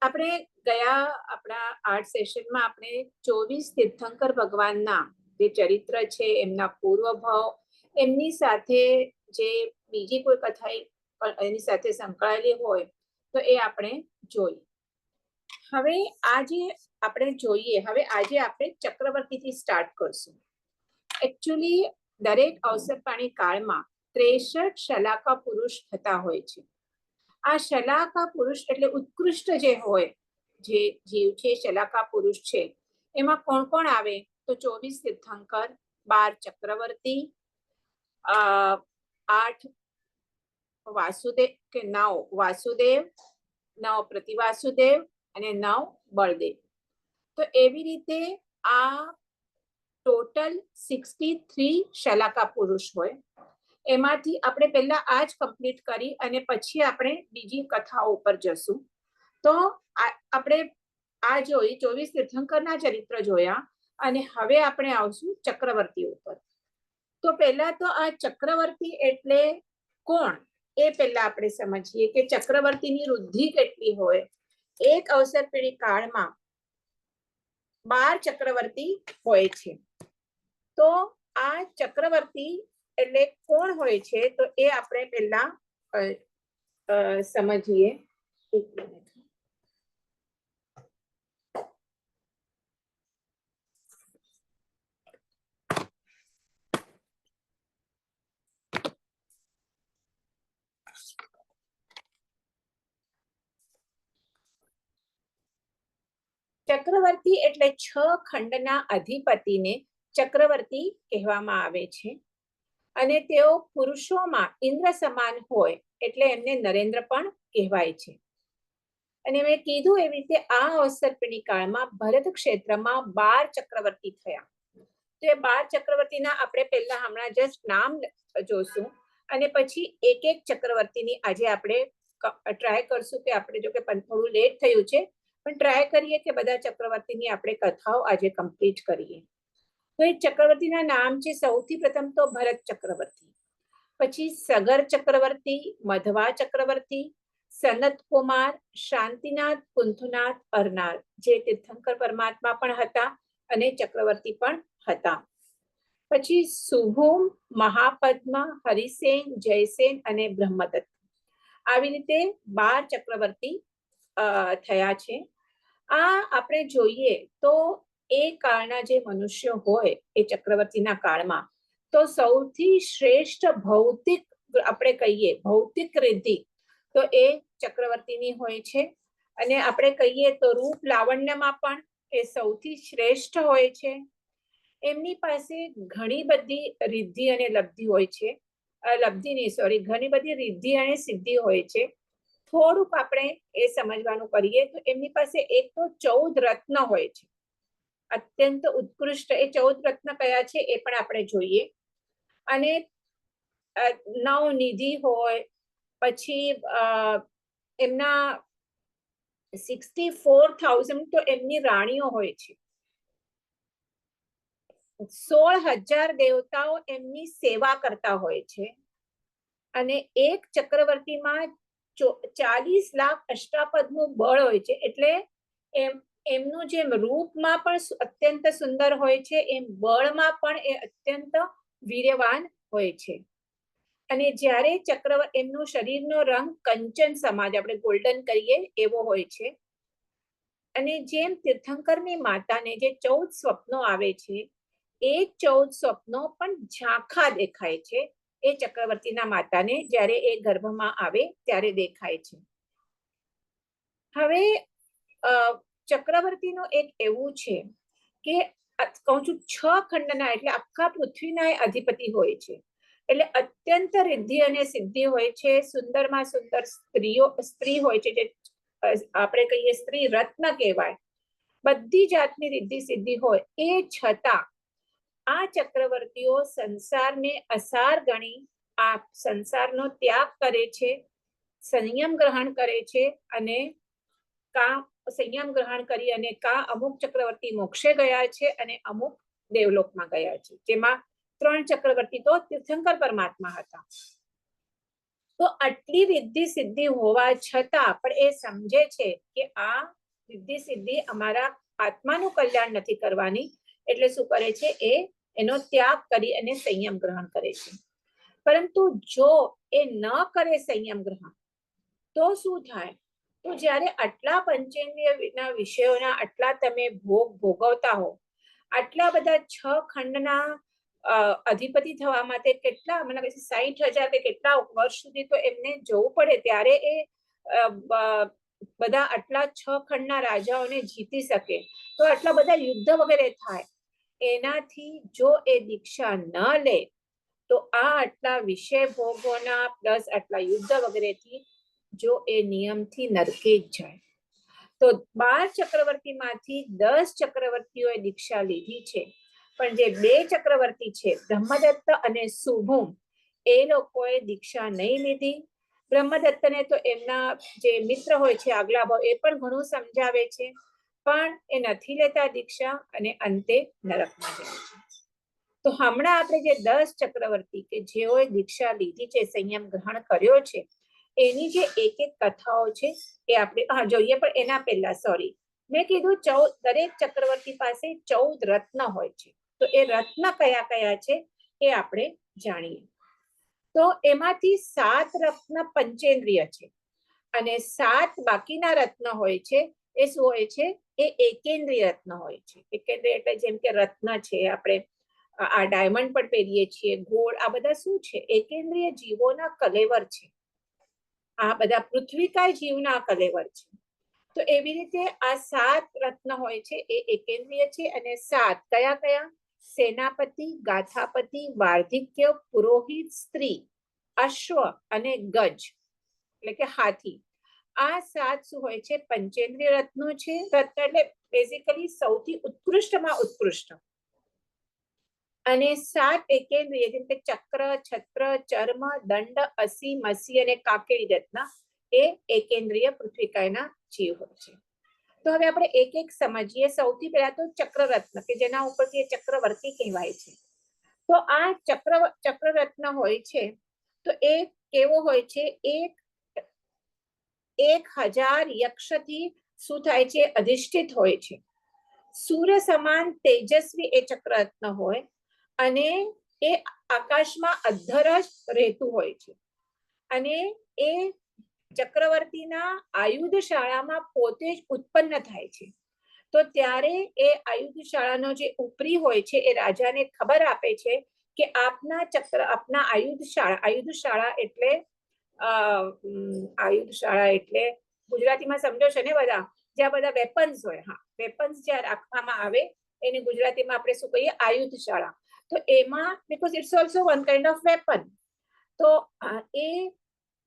આપણે ગયા આપણા આર્ટ સેશનમાં આપણે 24 તીર્થંકર ભગવાનના જે ચરિત્ર છે, એમના પૂર્વભાવ, એમની સાથે જે બીજી કોઈ કથા એની સાથે સંકળાયેલી હોય તો એ આપણે જોઈ. હવે આજે આપણે જોઈએ, હવે આજે આપણે ચક્રવર્તીથી સ્ટાર્ટ કરશું. એકચ્યુઅલી દરેક અવસરપાણી કાળમાં 63 શલાકા પુરુષ થતા હોય છે. આ શલાકા પુરુષ એટલે ઉત્કૃષ્ટ જે હોય, જે જીવ છે, શલાકા પુરુષ છે, એમાં કોણ કોણ આવે તો 24 તીર્થંકર, 12 ચક્રવર્તી, 8 વાસુદેવ કે 9 વાસુદેવ, 9 પ્રતિવાસુદેવ અને 9 બળદેવ. તો એવી રીતે આ ટોટલ 63 શલાકા પુરુષ હોય. એમાંથી આપણે પહેલા આ જ કમ્પ્લીટ કરી અને પછી આપણે બીજી કથાઓ ઉપર જશું. તો આપણે આ જોઈ 24 તીર્થંકરના ચરિત્ર જોયા અને હવે આપણે આવશું ચક્રવર્તી ઉપર. તો પહેલા તો આ ચક્રવર્તી એટલે કોણ એ પહેલા આપણે સમજીએ કે ચક્રવર્તીની વૃદ્ધિ કેટલી હોય. એક અવસર પેઢી કાળમાં 12 ચક્રવર્તી હોય છે. તો આ ચક્રવર્તી એટલે કોણ હોય છે તો એ આપણે પહેલા સમજીએ. એક મિનિટ. ચક્રવર્તી એટલે 6 ખંડના અધિપતિને ચક્રવર્તી કહેવામાં આવે છે. અને તેઓ પુરુષોમાં ઇન્દ્ર સમાન હોય એટલે એમને નરેન્દ્ર પણ કહેવાય છે. અને મેં કીધું એવી રીતે આ અવસર પેઢી કાળમાં ભરત ક્ષેત્રમાં 12 ચક્રવર્તી થયા. તો એ 12 ચક્રવર્તીના આપણે પહેલા હમણાં જસ્ટ નામ જોશું અને પછી એક એક ચક્રવર્તીની આજે આપણે ટ્રાય કરશું કે આપણે જો કે થોડું લેટ થયું છે પણ ટ્રાય કરીએ કે બધા ચક્રવર્તીની આપણે કથાઓ આજે કમ્પ્લીટ કરીએ. તો એ ચક્રવર્તીના નામ છે. સૌથી પ્રથમ તો ભરત ચક્રવર્તી, પછી સગર ચક્રવર્તી, મધવા ચક્રવર્તી, સનત કુમાર, શાંતિનાથ, કુંથનાથ, અરનાર, જે તીર્થંકર પરમાત્મા પણ હતા અને ચક્રવર્તી પણ હતા. પછી સુભુમ, મહાપદ્મા, હરિસેન, જયસેન અને બ્રહ્મદત્ત. આવી રીતે 12 ચક્રવર્તી થયા છે. આ આપણે જોઈએ તો એ કાળના જે મનુષ્યો હોય એ ચક્રવર્તીના કાળમાં તો સૌથી શ્રેષ્ઠ ભૌતિક આપણે કહીએ ભૌતિક રિદ્ધિ તો એ ચક્રવર્તીની હોય છે. અને આપણે કહીએ તો રૂપ લાવણ્યમાં પણ એ સૌથી શ્રેષ્ઠ હોય છે. એમની પાસે ઘણી બધી રિદ્ધિ અને લબ્ધિ હોય છે. ઘણી બધી રિદ્ધિ અને સિદ્ધિ હોય છે. થોડુંક આપણે એ સમજવાનું કરીએ તો એમની પાસે એક તો 14 રત્ન હોય છે, અત્યંત ઉત્કૃષ્ટ. એ 14 રત્ન કયા છે એ પણ આપણે જોઈએ. અને 9 નિધિ હોય. પછી એમના 64,000 તો એમની રાણીઓ હોય છે. 16,000 દેવતાઓ એમની સેવા કરતા હોય છે. અને એક ચક્રવર્તીમાં 40 લાખ અષ્ટાપદનું બળ હોય છે. એટલે એમનું જેમ રૂપમાં પણ અત્યંત સુંદર હોય છે એમ બળમાં પણ એ અત્યંત વીર્યવાન હોય છે. અને જ્યારે એમનું શરીરનો રંગ કંચન સમાજ આપણે ગોલ્ડન કહીએ એવો હોય છે. અને જેમ તીર્થંકરની માતાને જે 14 સ્વપ્નો આવે છે એ 14 સ્વપ્નો પણ ઝાંખા દેખાય છે એ ચક્રવર્તીના માતાને જ્યારે એ ગર્ભમાં આવે ત્યારે દેખાય છે. હવે ચક્રવર્તીનું એક એવું છે કે કહું છું 6 ખંડના એટલે આખા પૃથ્વીના એ અધિપતિ હોય છે. એટલે અત્યંત રિદ્ધિ અને સિદ્ધિ હોય છે. સુંદરમાં સુંદર સ્ત્રી હોય છે, જે આપણે કહીએ સ્ત્રી રત્ન કહેવાય. બધી જાતની રિદ્ધિ સિદ્ધિ હોય એ છતાં આ ચક્રવર્તીઓ સંસારને અસાર ગણી આ સંસારનો ત્યાગ કરે છે, સંયમ ગ્રહણ કરે છે. અને સંયમ ગ્રહણ કરી અને અમુક ચક્રવર્તી મોક્ષે ગયા છે અને અમુક દેવલોકમાં ગયા છે, જેમાં 3 ચક્રવર્તી તો તીર્થંકર પરમાત્મા હતા. તો આટલી રિદ્ધિ સિદ્ધિ હોવા છતાં પણ એ સમજે છે કે આ રિદ્ધિ સિદ્ધિ અમારા આત્માનું કલ્યાણ નથી કરવાની, એટલે શું કરે છે, એનો ત્યાગ કરી અને સંયમ ગ્રહણ કરે છે. પરંતુ જો એ ન કરે સંયમ ગ્રહણ, તો શું થાય? તો જ્યારે આટલા પંચેન્દ્રિયના વિષયોના આટલા તમે ભોગ ભોગવતા હો, આટલા બધા 6 ખંડના અધિપતિ થવા માટે કેટલા, મને 60,000 કે કેટલા વર્ષ સુધી તો એમને જવું પડે, ત્યારે એ બધા આટલા 6 ખંડના રાજાઓને જીતી શકે, તો આટલા બધા યુદ્ધ વગેરે થાય. એનાથી જો એ દીક્ષા ન લે તો આ આટલા વિષય ભોગોના પ્લસ આટલા યુદ્ધ વગેરેથી જો એ નિયમથી નરકે જ જાય. તો 12 ચક્રવર્તીમાંથી 10 ચક્રવર્તીઓએ દીક્ષા લીધી છે, પણ જે 2 ચક્રવર્તી છે, બ્રહ્મદત્ત અને શુભુમ, એ લોકોએ દીક્ષા નહીં લીધી. બ્રહ્મદત્તને તો એમના જે મિત્ર હોય છે આગલા ભાવ, એ પણ ઘણું સમજાવે છે, પણ એ નથી લેતા દીક્ષા અને અંતે નરકમાં જાય છે. તો હમણાં આપણે જે 10 ચક્રવર્તી કે જેઓએ દીક્ષા લીધી છે, સંયમ ગ્રહણ કર્યો છે, એની જે એક એક કથાઓ છે એ આપણે જોઈએ. પણ એના પહેલા મેં કીધું દરેક ચક્રવર્તી પાસે 14 રત્ન હોય છે. તો એ રત્ન કયા કયા છે એ આપણે જાણીએ. તો એમાંથી 7 રત્ન પંચેન્દ્રિય છે અને 7 બાકીના રત્ન હોય છે એ શું હોય છે? એ એકેન્દ્રિય રત્ન હોય છે. એકેન્દ્રિય એટલે જેમ કે રત્ન છે, આપણે આ ડાયમંડ પણ પહેરીએ છીએ, ગોળ, આ બધા શું છે? એકેન્દ્રિય જીવોના કલેવર છે. આ બધા પૃથ્વીકાય જીવના કલેવર છે. તો એવી રીતે આ 7 રત્ન હોય છે એ એકેન્દ્રિય છે. અને 7 કયા કયા? સેનાપતિ, ગાથાપતિ, વાર્ધિક્ય, પુરોહિત, સ્ત્રી, અશ્વ અને ગજ એટલે કે હાથી. આ 7 શું હોય છે? પંચેન્દ્રિય રત્નો છે. રત્ન એટલે બેઝિકલી સૌથી ઉત્કૃષ્ટમાં ઉત્કૃષ્ટ. અને 7 એકેન્દ્રિય જેમ કે ચક્ર, છત્ર, ચર્મ, દંડ, અસી, મસી અને કાકેરી રત્ન એ એકેન્દ્રિય પૃથ્વીકાયના જીવ હોય છે. તો હવે આપણે એક એક સમજીએ. સૌથી પહેલા તો ચક્ર રત્ન, કે જેના ઉપરથી ચક્રવર્તી કહેવાય છે. તો આ ચક્ર રત્ન હોય છે તો એ કેવો હોય છે? 1000 યક્ષથી શું થાય છે? અધિષ્ઠિત હોય છે. સૂર્ય સમાન તેજસ્વી એ ચક્ર રત્ન હોય અને એ આકાશમાં અધ્ધર જ રહેતું હોય છે. અને એ ચક્રવર્તીના આયુધ શાળામાં પોતે જ ઉત્પન્ન થાય છે. તો ત્યારે એ આયુધ શાળાનો જે ઉપરી હોય છે એ રાજાને ખબર આપે છે કે આપના આયુધ શાળા એટલે ગુજરાતીમાં સમજો છો ને બધા, જ્યાં બધા વેપન્સ હોય. હા, વેપન્સ જ્યાં રાખવામાં આવે એને ગુજરાતીમાં આપણે શું કહીએ? આયુધ શાળા. તો એમાં because it's also one kind of weapon. તો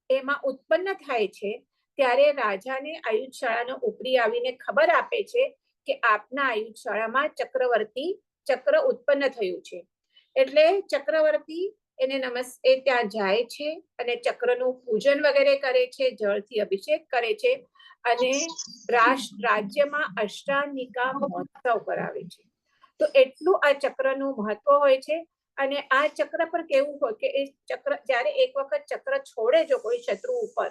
એમાં ઉત્પન્ન થાય છે. ત્યારે રાજાને આયુધ શાળાનો ઉપરી આવીને ખબર આપે છે કે આપના આયુધ શાળામાં ચક્ર ઉત્પન્ન થયું છે. એટલે ચક્રવર્તી એને ત્યાં જાય છે અને ચક્રનું પૂજન વગેરે કરે છે, જળથી અભિષેક કરે છે અને રાજ્યમાં અષ્ટાંગિકા મહોત્સવ કરાવે છે. તો એટલું આ ચક્રનું મહત્વ હોય છે. અને આ ચક્ર પર કેવું હોય કે એ ચક્ર જ્યારે એક વખત ચક્ર છોડે જો કોઈ શત્રુ ઉપર,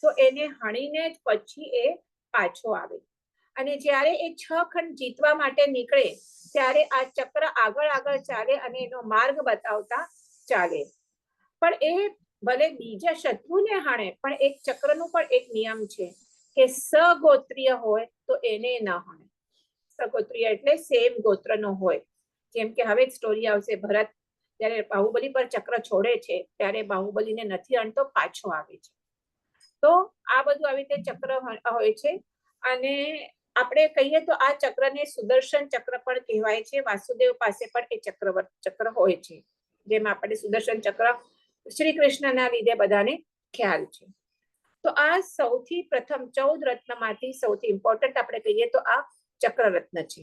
તો એને હણીને જ પછી એ પાછો આવે. અને જ્યારે એ 6 ખંડ જીતવા માટે નીકળે ત્યારે આ ચક્ર આગળ ચાલે અને એનો માર્ગ બતાવતા ચાલે. પણ એ ભલે બીજા શત્રુને હાણે, પણ એક ચક્રનું પણ એક નિયમ છે કે સગોત્રીય હોય તો એને ન હાણે. સગોત્રીય એટલે સેમ ગોત્રનો હોય. જેમ કે હવે સ્ટોરી આવશે, ભરત જ્યારે બાહુબલી પર ચક્ર છોડે છે ત્યારે બાહુબલીને નથી અણતો, પાછો આવે છે. તો આ બધું આવી રીતે ચક્ર હોય છે. અને આપણે કહીએ તો આ ચક્રને સુદર્શન ચક્ર પણ કહેવાય છે. વાસુદેવ પાસે પણ એ ચક્ર હોય છે. જેમ આપણે સુદર્શન ચક્ર શ્રી કૃષ્ણના લીધે બધાને ખ્યાલ છે. તો આ સૌથી પ્રથમ 14 રત્નમાંથી સૌથી ઇમ્પોર્ટન્ટ આપણે કહીએ તો આ ચક્ર રત્ન છે.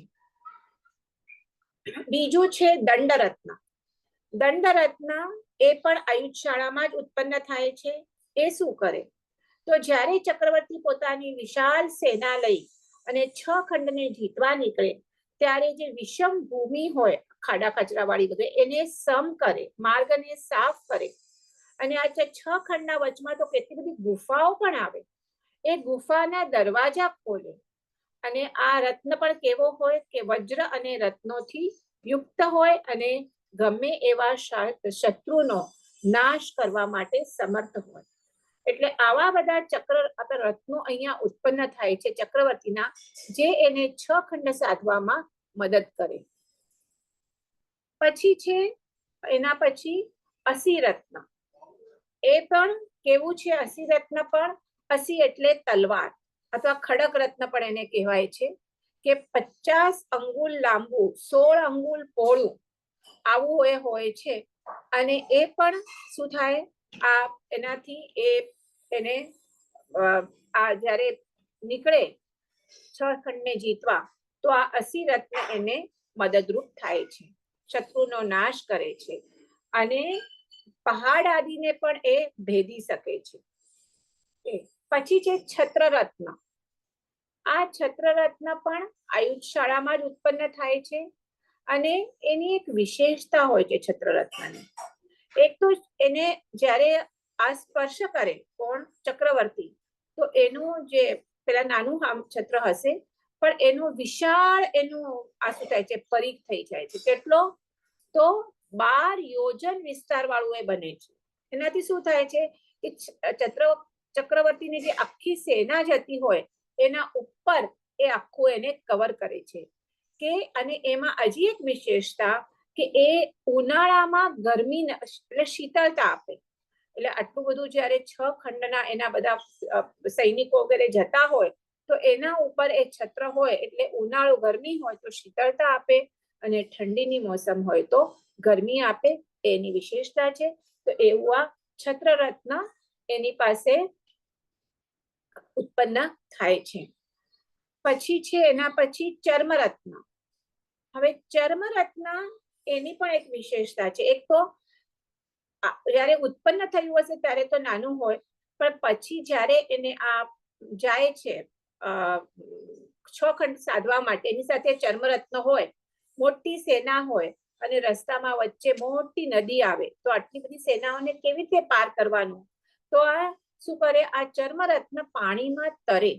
બીજું છે દંડ રત્ન. દંડ રત્ન એ પણ આયુધ શાળામાં જ ઉત્પન્ન થાય છે. એ શું કરે? તો જ્યારે ચક્રવર્તી પોતાની વિશાળ સેના લઈ અને 6 ખંડને જીતવા નીકળે ત્યારે જે વિષમ ભૂમિ હોય, ખાડા કચરા વાળી બધે, એને સમ કરે, માર્ગને સાફ કરે અને આ 6 ખંડના વચમાં તો કેટલી બધી ગુફાઓ પણ આવે. એ ગુફાના દરવાજા ખોલે અને આ રત્ન પણ કેવો હોય કે વજ્ર અને રત્નોથી યુક્ત હોય અને ગમે એવા શત્રુનો નાશ કરવા માટે સમર્થ હોય. એટલે આવા બધા રત્નો અહીંયા ઉત્પન્ન થાય છે ચક્રવર્તીના, જે એને 6 ખંડ સાધવામાં મદદ કરે. પછી છે એના પછી અસી રત્ન. એ પણ કેવું છે અસી રત્ન પણ? અસી એટલે તલવાર અથવા ખડક રત્ન પણ એને કહેવાય છે કે 50 અંગુલ લાંબુ 16 અંગુલ પહોળું આવું એ હોય છે. અને એ પણ શું થાય, આ એનાથી એને આ જ્યારે નીકળે 6 ખંડને જીતવા તો આ અસી રત્ન એને મદદરૂપ થાય છે, શત્રુનો નાશ કરે છે અને પહાડ આદિને પણ એ ભેદી શકે છે. પછી છે છત્રરત્ન. આ છત્રરત્ન પણ આયુધ શાળામાં જ ઉત્પન્ન થાય છે અને એની એક વિશેષતા હોય છે છત્રરત્નની. એક તો એને જ્યારે આ સ્પર્શ કરે કોણ? ચક્રવર્તી, તો એનું જે પેલા નાનું છત્ર હશે પણ એનું વિશાળ એનું આ શું થાય છે પરિઘ થઈ જાય છે. કેટલો? તો 12 યોજન વિસ્તાર વાળું એ બને છે. એનાથી શું થાય છે કે ચક્રવર્તીની જે આખી સેના જતી હોય એના ઉપર એ આખું એને કવર કરે છે કે અને એમાં હજી એક વિશેષતા કે એ ઉનાળામાં ગરમી એટલે શીતળતા આપે. એટલે આટલું બધું જ્યારે 6 ખંડના એના બધા સૈનિકો વગેરે જતા હોય તો એના ઉપર એ છત્ર હોય એટલે ઉનાળો ગરમી હોય તો શીતળતા આપે અને ઠંડીની મોસમ હોય તો ગરમી આપે. એની વિશેષતા છે. તો એવું આ છત્રરત્ન એની પાસે ઉત્પન્ન થાય છે. પછી છે એના પછી ચર્મરત્ન. હવે ચર્મરત્ન એની પણ એક વિશેષતા છે. એક તો જ્યારે ઉત્પન્ન થયું હશે ત્યારે તો નાનું હોય, પણ પછી જ્યારે એને આ જાય છે 6 ખંડ સાધવા માટે, એની સાથે ચર્મરત્ન હોય, મોટી સેના હોય અને રસ્તામાં વચ્ચે મોટી નદી આવે તો આટલી બધી સેનાઓને કેવી રીતે પાર કરવાનું? તો આ શું કરે? આ ચર્મરત્ન પાણીમાં તરે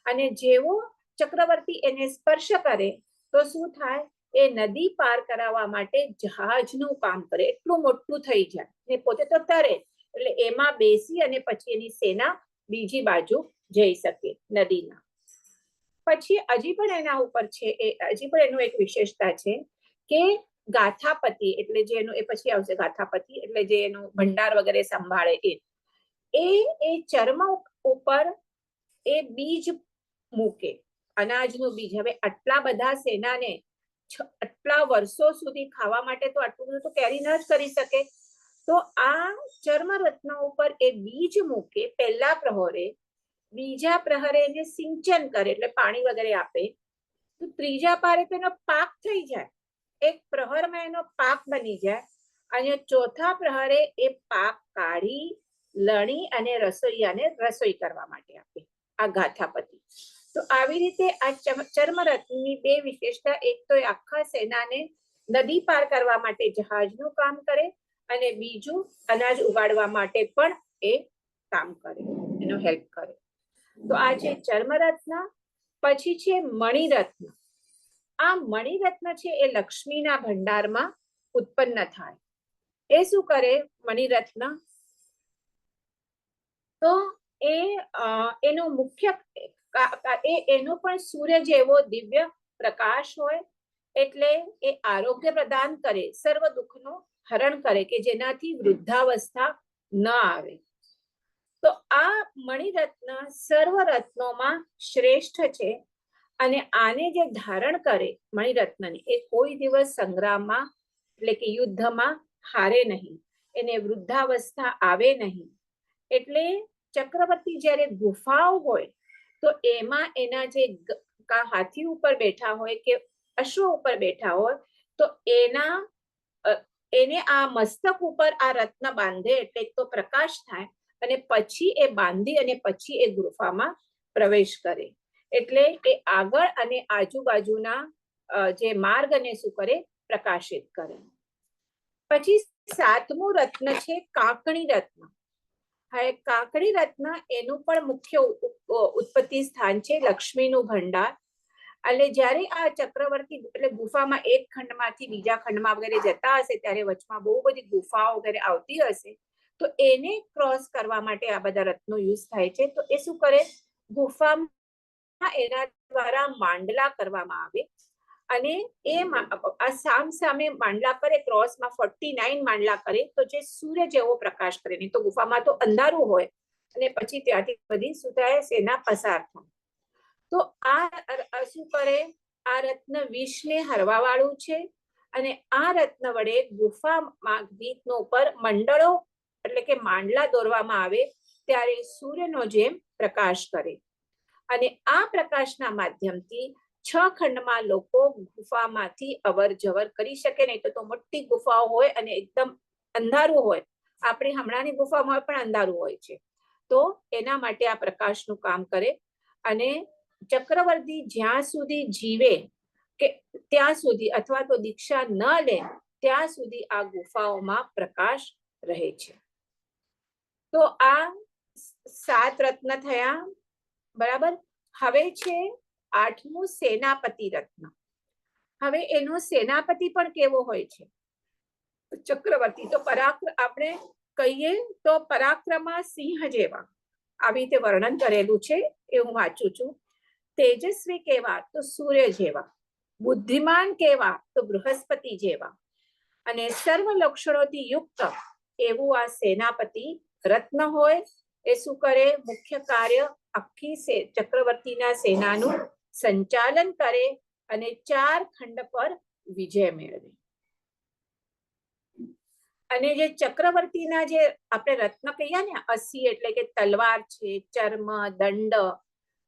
અને જેવો ચક્રવર્તી એને સ્પર્શ કરે તો શું થાય? એ નદી પાર કરાવવા માટે જહાજનું કામ કરે. એટલું મોટું થઈ જાય ને પોતે તો તરે એટલે એમાં બેસી અને પછી એની સેના બીજી બાજુ જઈ શકે નદીના. પછી હજી પણ એના ઉપર છે હજી પણ એનું એક વિશેષતા છે કે ગાથાપતિ એટલે જે એનું એ પછી આવશે ગાથાપતિ એટલે જે એનું ભંડાર વગેરે સંભાળે એ ચર્મ ઉપર એ બીજ મૂકે, અનાજનું બીજ. હવે આટલા બધા સેનાને આટલા વર્ષો સુધી ખાવા માટે તો આટલું બધું તો કેરી ન જ કરી શકે. તો આ ચર્મરત્ન ઉપર એ બીજ મૂકે પહેલા પ્રહરે, બીજા પ્રહરે એને સિંચન કરે એટલે પાણી વગેરે આપે, તો ત્રીજા પારે તેનો પાક થઈ જાય. એક પ્રહરમાં એનો પાક બની જાય અને ચોથા પ્રહરે એ પાક કાઢી લણી અને રસોઈયાને રસોઈ કરવા માટે આપે, આ ગાથાપતિ. તો આવી રીતે આ ચર્મરત્નની બે વિશેષતા, એક તો આખા સેનાને નદી પાર કરવા માટે જહાજનું કામ કરે અને બીજું અનાજ ઉગાડવા માટે પણ એ કામ કરે, એનો હેલ્પ કરે. તો આ છે ચર્મરત્ન. પછી છે મણિરત્ન. આ મણિરત્ન છે એ લક્ષ્મીના ભંડારમાં ઉત્પન્ન થાય. એ શું કરે મણિરત્ન? તો એનું મુખ્ય એનો પણ સૂર્ય જેવો દિવ્ય પ્રકાશ હોય એટલે એ આરોગ્ય પ્રદાન કરે, સર્વ દુઃખનું હરણ કરે કે જેનાથી વૃદ્ધાવસ્થા ન આવે. તો આ મણિરત્ન સર્વ રત્નોમાં શ્રેષ્ઠ છે અને આને જે ધારણ કરે મણિરત્નને એ કોઈ દિવસ સંગ્રામમાં એટલે કે યુદ્ધમાં હારે નહીં, એને વૃદ્ધાવસ્થા આવે નહીં. એટલે ચક્રવર્તી જ્યારે ગુફાઓ હોય તો એમાં એના જે હાથી ઉપર બેઠા હોય કે અશ્વ ઉપર બેઠા હોય તો એને આ મસ્તક ઉપર આ રત્ન બાંધે એટલે તો પ્રકાશ થાય અને પછી એ બાંધી અને પછી એ ગુફામાં પ્રવેશ કરે. એટલે એ આગળ અને આજુબાજુના જે માર્ગને શું કરે? પ્રકાશિત કરે. પછી સાતમું રત્ન છે કાંકણી રત્ન. હવે કાંકણી રત્ન એનું પણ મુખ્ય ઉત્પત્તિ સ્થાન છે લક્ષ્મીનું ભંડાર. એટલે જ્યારે આ ચક્રવર્તી એટલે ગુફામાં એક ખંડમાંથી બીજા ખંડમાં વગેરે જતા હશે ત્યારે વચમાં બહુ બધી ગુફાઓ વગેરે આવતી હશે, તો એને ક્રોસ કરવા માટે આ બધા રત્નો યુઝ થાય છે. તો એ શું કરે, ગુફામાં એના દ્વારા માંડલા કરવામાં આવે અને એ આ સામ સામે માંડલા કરે, ક્રોસમાં 49 માંડલા કરે તો જે સૂર્ય જેવો પ્રકાશ કરે. નહીં તો ગુફામાં તો અંધારું હોય અને પછી ત્યાંથી બધી શું થાય, સેના પસાર થાય. તો આ શું કરે, આ રત્ન વિષને હરવા વાળું છે અને આ રત્ન વડે ગુફામાં ભીતનો ઉપર મંડળો એટલે કે માંડલા દોરવામાં આવે ત્યારે સૂર્યનો જેમ પ્રકાશ કરે અને આ પ્રકાશના માધ્યમથી 6 ખંડમાં લોકો ગુફામાંથી અવર જવર કરી શકે. નહીં તો મોટી ગુફાઓ હોય અને એકદમ અંધારું હોય, આપણી હમણાંની ગુફામાં પણ અંધારું હોય છે, તો એના માટે આ પ્રકાશનું કામ કરે. અને ચક્રવર્તી જ્યાં સુધી જીવે કે ત્યાં સુધી અથવા તો દીક્ષા ન લે ત્યાં સુધી આ ગુફાઓમાં પ્રકાશ રહે છે. તો આ 7 રત્ન થયા, બરાબર. હવે છે 8મું સેનાપતિ રત્ન. હવે એનો સેનાપતિ પણ કેવો હોય છે, ચક્રવર્તી. તો આપણે કહીએ તો પરાક્રમા સિંહ જેવા આવી રીતે વર્ણન કરેલું છે, એ હું વાંચું છું. તેજસ્વી કેવા તો સૂર્ય જેવા, બુદ્ધિમાન કેવા તો બૃહસ્પતિ જેવા અને સર્વ લક્ષણોથી યુક્ત એવું આ સેનાપતિ રત્ન હોય. એ શું કરે, મુખ્ય કાર્ય આખી ચક્રવર્તીના સેનાનું સંચાલન કરે અને 4 ખંડ પર વિજય મેળવે. અને જે ચક્રવર્તીના જે આપણે રત્ન કહીએ ને, 80 એટલે કે તલવાર છે, ચર્મ, દંડ,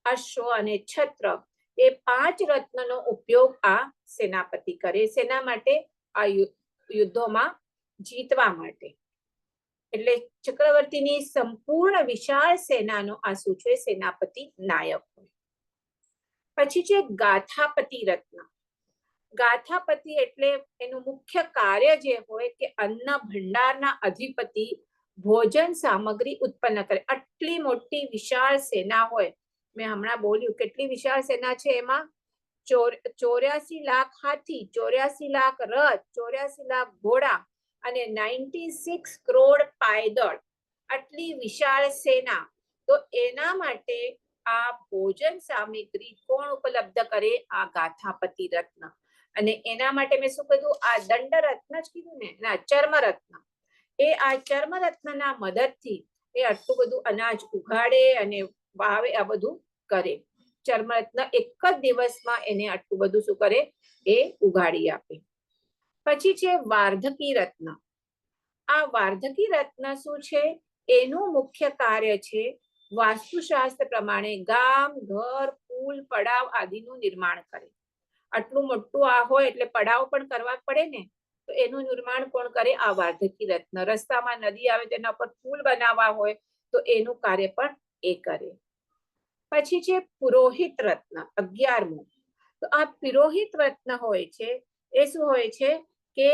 અશ્વ અને છત્ર, એ 5 રત્નનો ઉપયોગ આ સેનાપતિ કરે. સેના માટે, આ યુદ્ધોમાં જીતવા માટે. એટલે ચક્રવર્તીની સંપૂર્ણ વિશાળ સેનાનો આ શું છે, સેનાપતિ નાયક હોય. પછી છે ગાથાપતિ રત્ન. ગાથાપતિ એટલે એનું મુખ્ય કાર્ય જે હોય કે અન્ન ભંડારના અધિપતિ ભોજન સામગ્રી ઉત્પન્ન કરે. આટલી મોટી વિશાળ સેના હોય, મેં હમણાં બોલ્યું કેટલી વિશાળ સેના છે, એમાં 84 લાખ હાથી, 84 લાખ રથ, 84 લાખ ઘોડા અને 96 કરોડ પાયદળ. આટલી વિશાળ સેના. તો એના માટે આ ભોજન સામગ્રી કોણ ઉપલબ્ધ કરે, આ ગાથાપતિ રત્ન. અને એના માટે મેં શું કીધું, આ દંડ રત્ન જ કીધું ને, ના ચર્મ રત્ન. એ આ ચર્મ રત્નના મદદથી એ આટલું બધું અનાજ ઉગાડે અને વાવે, આ બધું કરે. ચર્મ રત્ન એક જ દિવસમાં એને આટલું બધું શું કરે, એ ઉગાડી આપે. પછી છે વાર્ધકી રત્ન. આ વાર્ધકી રત્ન શું છે, એનું મુખ્ય કાર્ય છે વાસ્તુશાસ્ત્ર પ્રમાણે ગામ, ઘર, પુલ, પડાવ આદિનું નિર્માણ કરે. આટલું મોટું આ હોય એટલે પડાવ પણ કરવા પડે ને, તો એનું નિર્માણ કોણ કરે, આ વાર્ધકી રત્ન. રસ્તામાં નદી આવે તેના પર પુલ બનાવવા હોય તો એનું કાર્ય પણ એ કરે. પછી છે પુરોહિત રત્ન, 11મું. તો આ પુરોહિત રત્ન હોય છે, એ શું હોય છે કે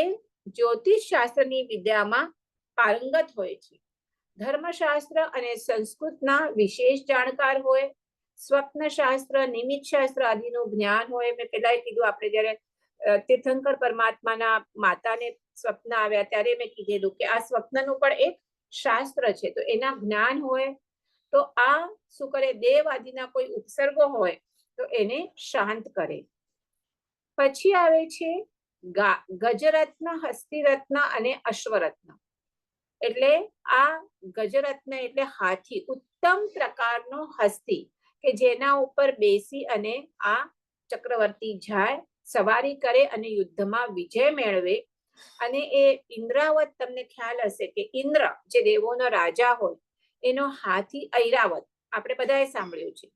જ્યોતિષ શાસ્ત્રની વિદ્યામાં પારંગત હોય છે, ધર્મશાસ્ત્ર અને સંસ્કૃતના વિશેષ જાણકાર હોય, સ્વપ્ન શાસ્ત્ર, નિમિત્ત શાસ્ત્ર આદિનું જ્ઞાન હોય. મેં પહેલા કીધું, આપણે જયારે તીર્થંકર પરમાત્માના માતાને સ્વપ્ન આવ્યા ત્યારે મેં કીધેલું કે આ સ્વપ્નનું પણ એક શાસ્ત્ર છે, તો એના જ્ઞાન હોય. તો આ શું કરે, દેવ આદિના કોઈ ઉપસર્ગો હોય તો એને શાંત કરે. પછી આવે છે ગજરત્ન, હસ્તિરત્ન અને અશ્વરત્ન. એટલે આ ગજરત્ન એટલે હાથી, ઉત્તમ પ્રકારનો હસ્તી કે જેના ઉપર બેસી અને આ ચક્રવર્તી જાય, સવારી કરે અને યુદ્ધમાં વિજય મેળવે. અને એ ઇન્દ્રાવત, તમને ખ્યાલ હશે કે ઇન્દ્ર જે દેવોનો રાજા હોય, એનો હાથી ઐરાવત આપણે બધાએ સાંભળ્યું છે.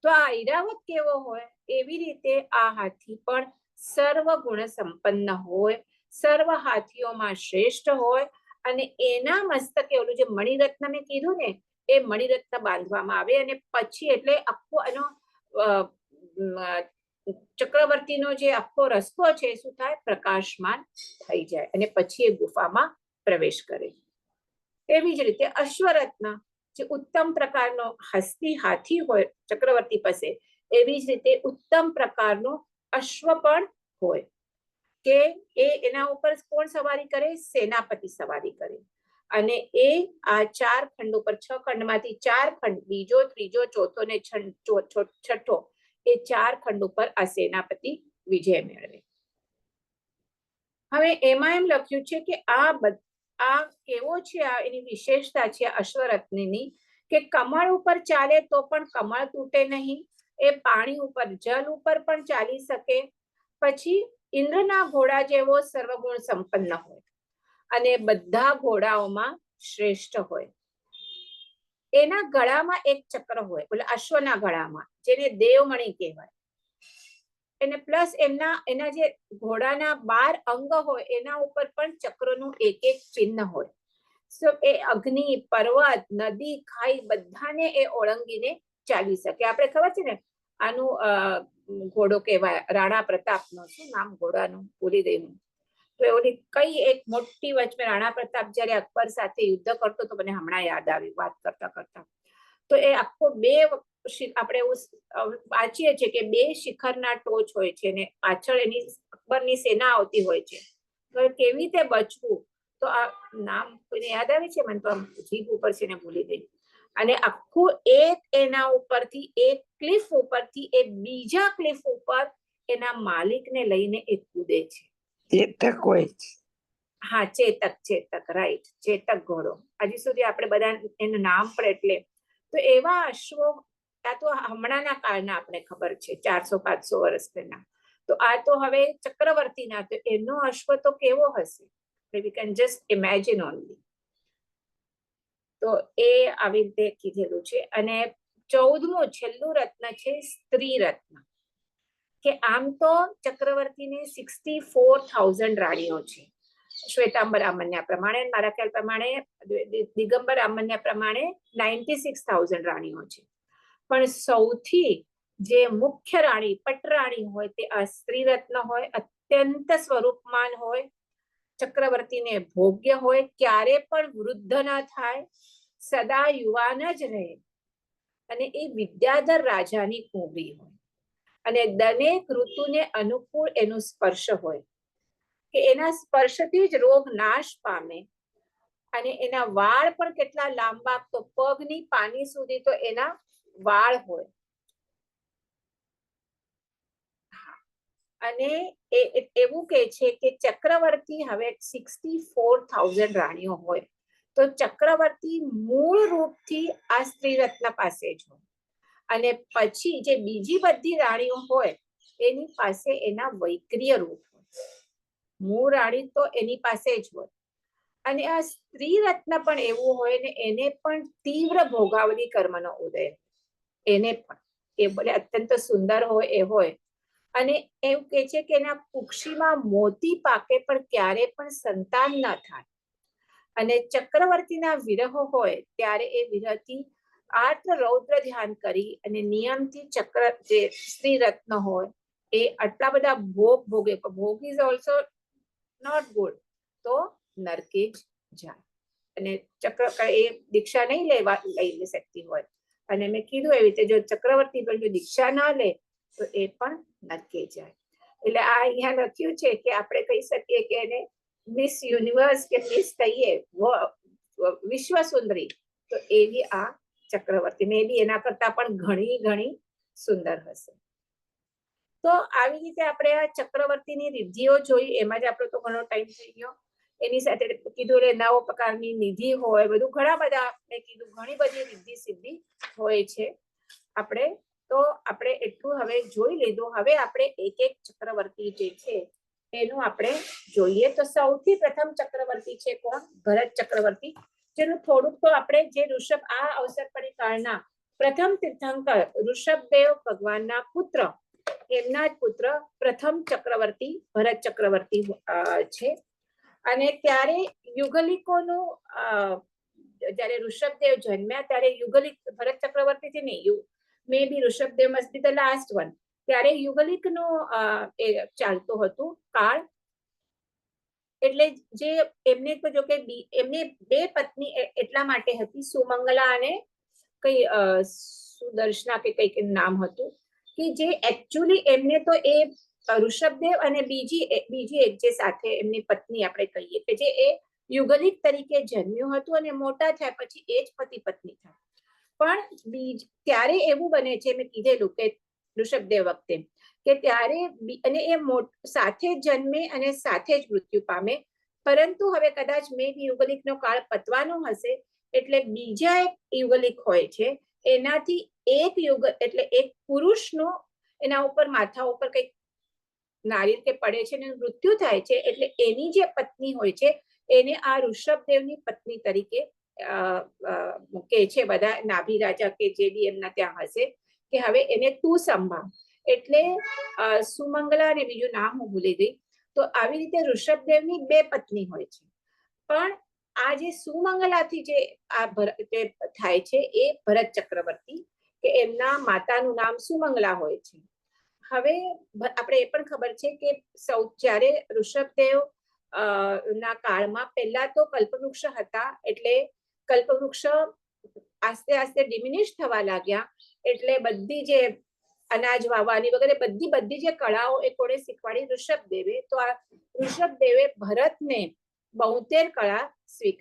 તો આ ઐરાવત કેવો હોય, એવી રીતે આ હાથી પણ સર્વ ગુણ સંપન્ન હોય, સર્વ હાથીઓમાં શ્રેષ્ઠ હોય. અને એના મસ્તકે ઓલું જે મણિરત્ન મેં કીધું ને, એ મણિરત્ન બાંધવામાં આવે અને પછી એટલે આખો એનો ચક્રવર્તીનો જે આખો રસ્તો છે શું થાય, પ્રકાશમાન થઈ જાય અને પછી એ ગુફામાં પ્રવેશ કરે. એવી જ રીતે અશ્વરત્ન જે ઉત્તમ પ્રકારનો હસ્તી હાથી હોય ચક્રવર્તી પાસે, એવી જ રીતે ઉત્તમ પ્રકારનો અશ્વ પણ હોય કે એના ઉપર કોણ સવારી કરે, સેનાપતિ સવારી કરે. અને એ આ 4 ખંડ ઉપર, 6 ખંડમાંથી 4 ખંડ, બીજો, ત્રીજો, ચોથો ને છઠ્ઠો, એ 4 ખંડ ઉપર આ સેનાપતિ વિજય મેળવે. હવે એમાં એમ લખ્યું છે કે આ કેવો છે, આ એની વિશેષતા છે અશ્વરત્નની, કે કમળ ઉપર ચાલે તો પણ કમળ તૂટે નહીં, એ પાણી ઉપર, જલ ઉપર પણ ચાલી શકે, પછી ઇન્દ્રના ઘોડા જેવો સર્વગુણ સંપન્ન હોય અને બધા ઘોડાઓમાં શ્રેષ્ઠ હોય. એના ગળામાં એક ચક્ર હોય, એટલે અશ્વના ગળામાં, જેને દેવમણી કહેવાય. અને પ્લસ એના જે ઘોડાના 12 અંગ હોય એના ઉપર પણ ચક્રનું એક એક ચિહ્ન હોય. સો એ અગ્નિ, પર્વત, નદી, ખાઈ બધાને એ ઓળંગીને ચાલી શકે. આપણે ખબર છે ને આનું ઘોડો કહેવાય રાણા પ્રતાપનો, શું નામ ઘોડાનું ભૂલી ગઈ હું. તો ઓલી કઈ એક મોટી વચમાં રાણા પ્રતાપ જયારે અકબર સાથે યુદ્ધ કરતો તો મને હમણાં યાદ આવી વાત કરતા કરતા. તો એ આખો આપણે વાંચીએ છીએ કે 2 શિખરના ટોચ હોય છે ને પાછળ એની અકબરની સેના આવતી હોય છે. તો કેવી રીતે બચવું, તો આ નામ કોઈને યાદ આવે છે, મને તો જીભ ઉપર છે ને ભૂલી ગઈ. અને આખું એક એના ઉપરથી, એક ક્લિફ ઉપરથી એ બીજા ક્લિફ ઉપર એના માલિકને લઈને એ કૂદે છે. ચેતક હોય છે. હા, ચેતક, રાઈટ, ચેતક ઘોડો. હજી સુધી આપણે બધા એનું નામ પણ એટલે. તો એવા અશ્વો આ તો હમણાંના કાળના આપણે ખબર છે, 400-500 વર્ષ પહેલા. તો આ તો હવે ચક્રવર્તીના, તો એનો અશ્વ તો કેવો હશે, we can just imagine only. તો એ આવી રીતે કીધેલું છે. અને 14મું છેલ્લું રત્ન છે સ્ત્રી રત્ન, કે આમ તો ચક્રવર્તીને 64,000 રાણીઓ છે શ્વેતાંબર આમન્યા પ્રમાણે, મારા ખ્યાલ પ્રમાણે દિગંબર આમન્યા પ્રમાણે 96,000 રાણીઓ છે. પણ સૌથી જે મુખ્ય રાણી, પટરાણી હોય તે આ સ્ત્રી રત્ન હોય, અત્યંત સ્વરૂપમાન હોય, ચક્રવર્તીને ભોગ્ય હોય, ક્યારે પણ વૃદ્ધ ન થાય, સદા યુવાન જ રહે, અને એ વિદ્યાધર રાજાની કુંવરી હોય, અને દરેક ઋતુને અનુકૂળ એનો સ્પર્શ હોય, કે એના સ્પર્શથી જ રોગ નાશ પામે. અને એના વાળ પણ કેટલા લાંબા, તો પગની પાની સુધી તો એના વાળ હોય. અને એવું કે છે કે ચક્રવર્તી હવે 64,000 રાણીઓ હોય, તો ચક્રવર્તી મૂળ રૂપથી આ સ્ત્રી રત્ન પાસે જ હોય, અને પછી જે બીજી બધી રાણીઓ હોય એની પાસે એના વૈક્રિય રૂપ હોય. મૂળ રાણી તો એની પાસે જ હોય. અને આ સ્ત્રી રત્ન પણ એવું હોય ને, એને પણ તીવ્ર ભોગાવલી કર્મનો ઉદય, એને પણ એ ભલે અત્યંત સુંદર હોય એ હોય. અને એવું કે છે કે એના કુક્ષીમાં મોતી પાકે પણ ક્યારે પણ સંતાન ન થાય. અને ચક્રવર્તીના વિરહ હોય ત્યારે એ વિરહથી આર્ત રૌદ્ર ધ્યાન કરી અને નિયમથી જે સ્ત્રી રત્ન હોય એ આટલા બધા ભોગ ભોગે, ભોગ ઇઝ ઓલ્સો નોટ ગુડ, તો નરકે જ જાય. અને એ દીક્ષા નહીં લઈ શકતી હોય. અને મેં કીધું એવી રીતે જો ચક્રવર્તી પણ જો દીક્ષા ના લે તો એ પણ નરકે જાય. એટલે આ અહીંયા લખ્યું છે કે આપણે કહી શકીએ કે એને મિસ યુનિવર્સ કે મિસ કહીએ, વિશ્વ સુંદરી, તો એવી આ ચક્રવર્તી, મે બી એના કરતા પણ ઘણી ઘણી સુંદર હશે. તો આવી રીતે આપણે આ ચક્રવર્તીની રિદ્ધિઓ જોઈ, એમાં જ આપણો તો ઘણો ટાઈમ થઈ ગયો. એની સાથે કીધું એટલે 9 પ્રકારની નિધિ હોય, બધું ઘણા બધા મેં કીધું, ઘણી બધી રિદ્ધિ સિદ્ધિ હોય છે. આપણે એટલું હવે જોઈ લીધું. હવે આપણે એક એક ચક્રવર્તી જે છે એનું આપણે જોઈએ. તો સૌથી પ્રથમ ચક્રવર્તી છે કોણ? ભરત ચક્રવર્તી, જેનું થોડુંક તો આપણે જે ઋષભ આ અવસર પરિકાળના પ્રથમ તીર્થંકર ઋષભદેવ ભગવાનના પુત્ર, એમના જ પુત્ર પ્રથમ ચક્રવર્તી ભરત ચક્રવર્તી છે. અને ત્યારે યુગલિકોનું જયારે ઋષભદેવ જન્મ્યા ત્યારે યુગલિક ભરત ચક્રવર્તી છે ને, may be Rishabhdev must be the last one, ત્યારે યુગલિકનો એ ચાલતો હતું કાળ. એટલે જે એમને તો જો કે એમને બે પત્ની એટલા માટે હતી, સુમંગલા અને કઈ સુદર્શના કે કઈક નામ હતું, કે જે એકચ્યુઅલી એમને તો એ ઋષભદેવ અને બીજી એક જે સાથે એમની પત્ની આપણે કહીએ કે જે એ યુગલિક તરીકે જન્મ્યું હતું અને મોટા થયા પછી એ જ પતિ પત્ની થાય. પણ ત્યારે એવું બને છે, મેં કીધેલું કે ઋષભદેવ વખતે કે ત્યારે અને એ સાથે જ જન્મે અને સાથે જ મૃત્યુ પામે. પરંતુ હવે કદાચ મે બી યુગલિકનો કાળ પતવાનો હશે એટલે બીજા એક યુગલિક હોય છે, એનાથી એક યુગ એટલે એક પુરુષનો એના ઉપર માથા ઉપર કંઈક નારિયેળ કે પડે છે અને મૃત્યુ થાય છે, એટલે એની જે પત્ની હોય છે એને આ ઋષભદેવની પત્ની તરીકે કે છે બધા નાભી રાજા કે જે બી એમના ત્યાં હશે, કે હવે એને તું સંભાળ. એટલે સુમંગલા અને બીજું નામ હું ભૂલી ગઈ. તો આવી રીતે ઋષભદેવની બે પત્ની હોય છે. પણ આ જે સુમંગલાથી જે આ થાય છે એ ભરત ચક્રવર્તી, કે એમના માતાનું નામ સુમંગલા હોય છે. હવે આપણે એ પણ ખબર છે કે જ્યારે ઋષભદેવ ના કાળમાં પહેલા તો કલ્પવૃક્ષ હતા, એટલે કલ્પવૃક્ષ આસ્તે આસ્તે ડિમિનિશ થવા લાગ્યા. એટલે બધી જે અનાજ વાવવાની વગેરે બધી જે કળાઓ એ કોણે શીખવાડી? ઋષભદેવે. તો આ ઋષભદેવે ભરતને 72 કળા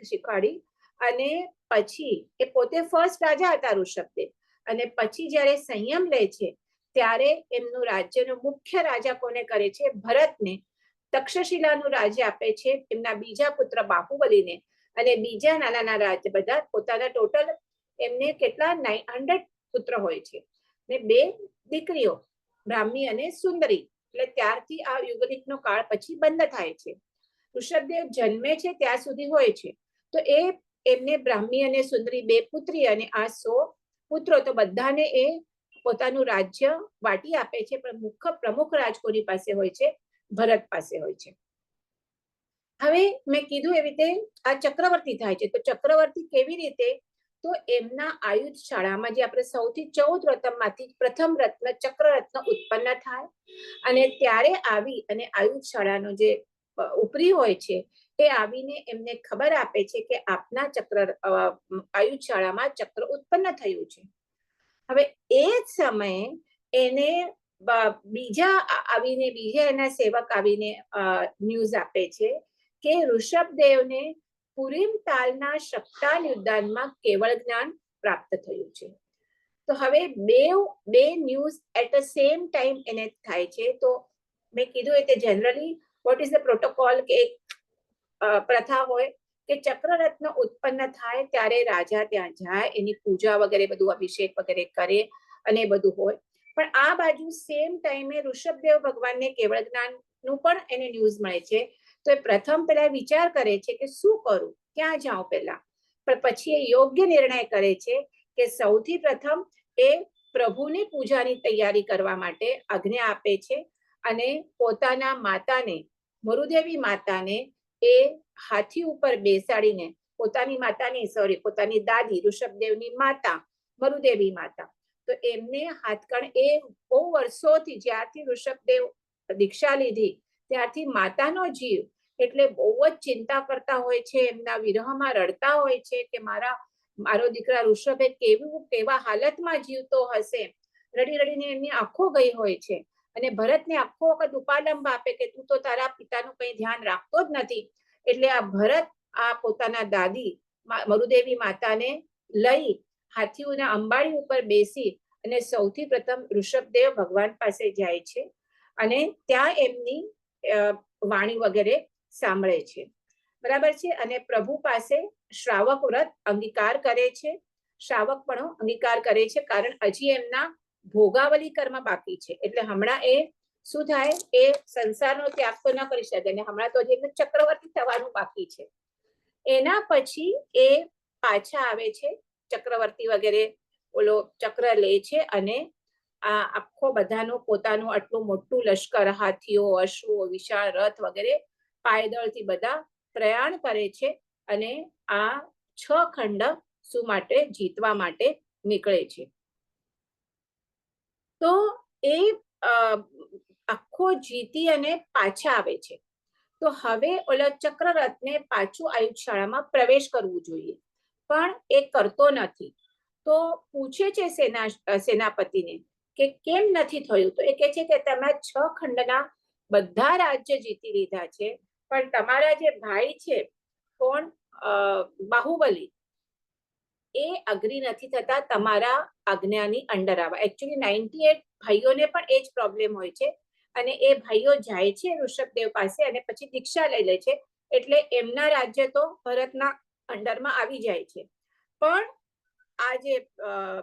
શીખવાડી. અને પછી એ પોતે ફર્સ્ટ રાજા હતા ઋષભદેવ, અને પછી જ્યારે સંયમ લે છે ત્યારે એમનું રાજ્યનો મુખ્ય રાજા કોને કરે છે? ભરતને. તક્ષશિલાનું રાજ્ય આપે છે એમના બીજા પુત્ર બાહુબલીને, અને બીજા નાના રાજ્ય બધા પોતાના ટોટલ એમને કેટલા 900 પુત્ર હોય છે, ને 2 દીકરીઓ બ્રાહ્મી અને સુંદરી. એટલે ત્યારથી આ યુગલિકનો કાળ પછી બંધ થાય છે. ઋષભદેવ જન્મે છે ત્યાં સુધી હોય છે. તો એમને બ્રાહ્મી અને સુંદરી 2 પુત્રી અને આ 100 પુત્રો, તો બધાને એ પોતાનું રાજ્ય વાટી આપે છે. પણ પ્રમુખ રાજ કોની પાસે હોય છે? ભરત પાસે હોય છે. હવે મેં કીધું એવી રીતે આ ચક્રવર્તી થાય છે. તો ચક્રવર્તી કેવી રીતે? તો એમના આયુધ શાળામાં જે આપણે સૌથી 14 રત્નમાંથી પ્રથમ રત્ન ચક્રરત્ન ઉત્પન્ન થાય, અને ત્યારે આવી અને આયુધ શાળાનો જે ઉપરી હોય છે એ આવીને એમને ખબર આપે છે કે આપના આયુધ શાળામાં ચક્ર ઉત્પન્ન થયું છે. હવે એ જ સમયે એને બીજા એના સેવક આવીને ન્યૂઝ આપે છે કે ઋષભદેવને પુરીમ તાલના શક્તાન યુદ્ધાનમાં કેવળ જ્ઞાન પ્રાપ્ત થયું છે. તો હવે બે news at the same time એને થાય છે. તો મેં કીધું એ generally what is the protocol, કે એક પ્રથા હોય કે ચક્રરત્ન ઉત્પન્ન થાય ત્યારે રાજા ત્યાં જાય, એની પૂજા વગેરે બધું અભિષેક વગેરે કરે અને બધું હોય. પણ આ બાજુ સેમ ટાઈમે ઋષભદેવ ભગવાનને કેવળ જ્ઞાનનું પણ એને ન્યૂઝ મળે છે. તો એ પ્રથમ પેલા વિચાર કરે છે કે શું કરું, ક્યાં જાઉં પહેલા. પણ પછી એ યોગ્ય નિર્ણય કરે છે કે સૌથી પ્રથમ એ પ્રભુની પૂજાની તૈયારી કરવા માટે આજ્ઞા આપે છે, અને પોતાના માતાને, મરુદેવી માતાને એ હાથી ઉપર બેસાડીને, પોતાની દાદી ઋષભદેવની માતા મરુદેવી માતા, તો એમને હાથકણ એ બહુ વર્ષોથી જ્યારથી ઋષભદેવ દીક્ષા લીધી ત્યારથી માતાનો જીવ, એટલે બહુ જ ચિંતા કરતા હોય છે, એમના વિરહમાં રડતા હોય છે કે મારો દીકરા ઋષભે કેવા હાલતમાં જીવતો હશે. રડી રડીને એમની આંખો ગઈ હોય છે. અને ભરતને આખો વખત ઉપાલંબ આપે કે તું તો તારા પિતાનું કંઈ ધ્યાન રાખતો જ નથી. એટલે આ ભરત આ પોતાના દાદી મરુદેવી માતાને લઈ હાથીઓના અંબાડી ઉપર બેસી અને સૌથી પ્રથમ ઋષભદેવ ભગવાન પાસે જાય છે, અને ત્યાં એમની વાણી વગેરે સાંભળે છે. બરાબર છે. અને પ્રભુ પાસે શ્રાવક વ્રત અંગીકાર કરે છે, શ્રાવક પણ અંગીકાર કરે છે, કારણ હજી એમના ભોગાવલી કર્મ બાકી છે. એટલે હમણાં એ શું થાય, એ સંસારનો ત્યાગ તો ન કરી શકે, અને હમણાં તો હજી ચક્રવર્તી થવાનું બાકી છે. એના પછી એ પાછા આવે છે, ચક્રવર્તી વગેરે ઓલો ચક્ર લે છે, અને આ આખો બધાનું પોતાનું આટલું મોટું લશ્કર, હાથીઓ, અશ્વો, વિશાળ રથ વગેરે પાયદળથી બધા પ્રયાણ કરે છે, અને આ 6 ખંડ શું માટે? જીતવા માટે નીકળે છે. તો એ આખો જીતી અને પાછા આવે છે. તો હવે ઓલા ચક્રરથને પાછું આયુધશાળામાં પ્રવેશ કરવું જોઈએ, પણ એ કરતો નથી. તો પૂછે છે સેનાપતિને કે કેમ નથી થયું? તો એ કહે છે કે તમે 6 ખંડના બધા રાજ્ય જીતી લીધા છે, પણ તમારા જે ભાઈ છે, કોણ, બાહુબલી, એ અગ્રી નથી થતા તમારા આજ્ઞાની અંડર આવવા. એકચ્યુઅલી 98 ભાઈઓને પણ એ જ પ્રોબ્લેમ હોય છે, અને એ ભાઈઓ જાય છે ઋષભદેવ પાસે અને પછી દીક્ષા લઈ લે છે, એટલે એમના રાજ્ય તો ભરતના અંડરમાં આવી જાય છે. પણ આ જે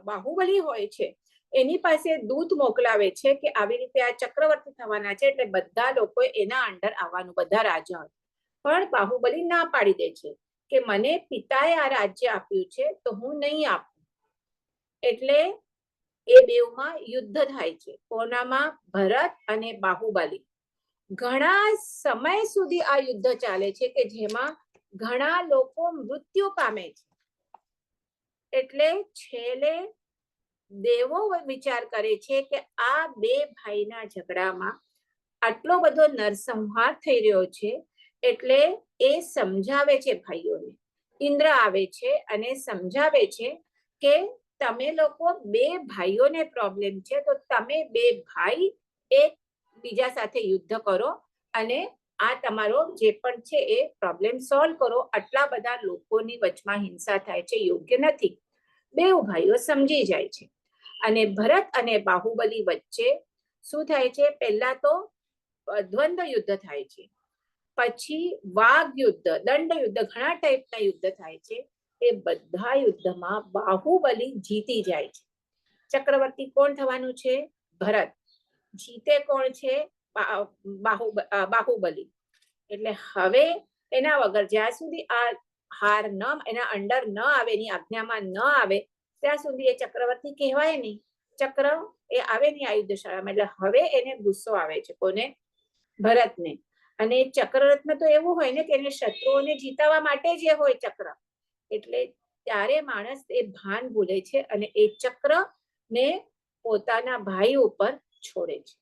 બાહુબલી હોય છે એની પાસે દૂત મોકલાવે છે કે આવી રીતે આ ચક્રવર્તી થવાના છે, એટલે બધા લોકો એના અંડર આવવાનું, બધા રાજાઓ. પણ બાહુબલી ના પાડી દે છે કે મને પિતાએ આ રાજ્ય આપ્યું છે તો હું નહીં આપું. એટલે એ બેવમાં યુદ્ધ થાય છે. કોનામાં? ભરત અને બાહુબલી. ઘણા સમય સુધી આ યુદ્ધ ચાલે છે કે જેમાં ઘણા લોકો મૃત્યુ પામે છે. એટલે છેલ્લે દેવો વિચાર કરે છે કે આ બે ભાઈના ઝઘડામાં આટલો બધો નરસંહાર થઈ રહ્યો છે, એટલે એ સમજાવે છે ભાઈઓને. ઇન્દ્ર આવે છે અને સમજાવે છે કે તમે લોકો બે ભાઈઓને પ્રોબ્લેમ છે, તો તમે બે ભાઈ એક બીજા સાથે યુદ્ધ કરો અને આ તમારો જે પણ છે એ પ્રોબ્લેમ સોલ્વ કરો. આટલા બધા લોકોની વચમાં હિંસા થાય છે, યોગ્ય નથી. બેઉ ભાઈઓ સમજી જાય છે અને ભરત અને બાહુબલી વચ્ચે શું થાય છે? પહેલા તો દ્વંદ્વ યુદ્ધ થાય છે, પછી વાઘ યુદ્ધ, દંડ યુદ્ધ, ઘણા ટાઈપના યુદ્ધ થાય છે. એ બધા યુદ્ધમાં બાહુબલી જીતી જાય છે. ચક્રવર્તી કોણ થવાનું છે? ભરત. જીતે કોણ છે? બાહુબલી. એટલે હવે એના વગર જ્યાં સુધી આ હાર ન, એના અંડર ન આવે, એની આજ્ઞામાં ન આવે, ત્યાં સુધી એ ચક્રવર્તી કહેવાય નહીં. ચક્ર એ આવે નહીં આયુધશાળામાં. એટલે હવે એને ગુસ્સો આવે છે. કોને? ભરતને. અને ચક્રરથમાં તો એવું હોય ને કે એને શત્રુઓને જીતાવા માટે જ હોય ચક્ર. એટલે ત્યારે માણસ એ ભાન ભૂલે છે અને એ ચક્ર ને પોતાના ભાઈ ઉપર છોડે છે.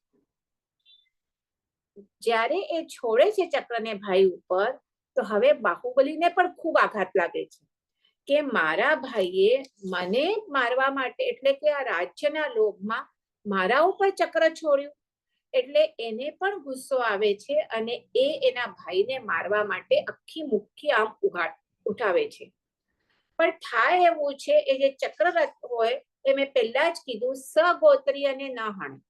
જ્યારે એ છોડે છે ચક્રને ભાઈ ઉપર, તો હવે બાહુબલીને પણ ખૂબ આઘાત લાગે છે કે મારા ભાઈએ મને મારવા માટે, એટલે કે આ રાજ્યના લોભમાં મારા ઉપર ચક્ર છોડ્યું. એટલે એને પણ ગુસ્સો આવે છે અને એ એના ભાઈને મારવા માટે આખી મુઠ્ઠી આમ ઉઠાવે છે. પણ થાય એવું છે, એ જે ચક્રરથ હોય એ મેં પહેલા જ કીધું, સગોત્રી અને ન હાણે,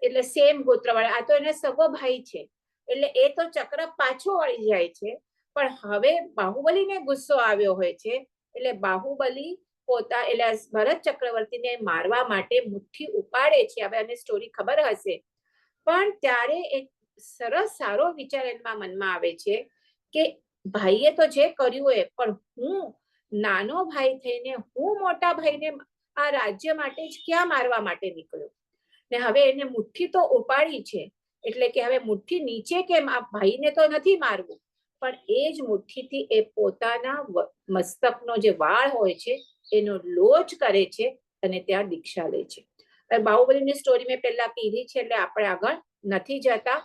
એટલે સેમ ગોત્રવાળા. આ તો એને સગો ભાઈ છે, એટલે એ તો ચક્ર પાછો વળી જાય છે. પણ હવે બાહુબલીને ગુસ્સો આવ્યો હોય છે, એટલે બાહુબલી એટલે ભરત ચક્રવર્તીને મારવા માટે મુઠ્ઠી ઉપાડે છે. હવે આને સ્ટોરી ખબર હશે, પણ ત્યારે એક સરસ સારો વિચાર એના મનમાં આવે છે કે ભાઈએ તો જે કર્યું એ, પણ હું નાનો ભાઈ થઈને હું મોટા ભાઈને આ રાજ્ય માટે જ ક્યાં મારવા માટે નીકળ્યો? ને હવે એને મુઠ્ઠી તો ઉપાડી છે, એટલે કે હવે મુઠ્ઠી નીચે કેમ? આ ભાઈને તો નથી મારવું, પણ એ જ મુઠ્ઠીથી એ પોતાના મસ્તકનો જે વાળ હોય છે એનો લોચ કરે છે અને ત્યાં દીક્ષા લે છે. બાહુબલીની સ્ટોરી મેં પહેલા કીધી છે, એટલે આપણે આગળ નથી જતા.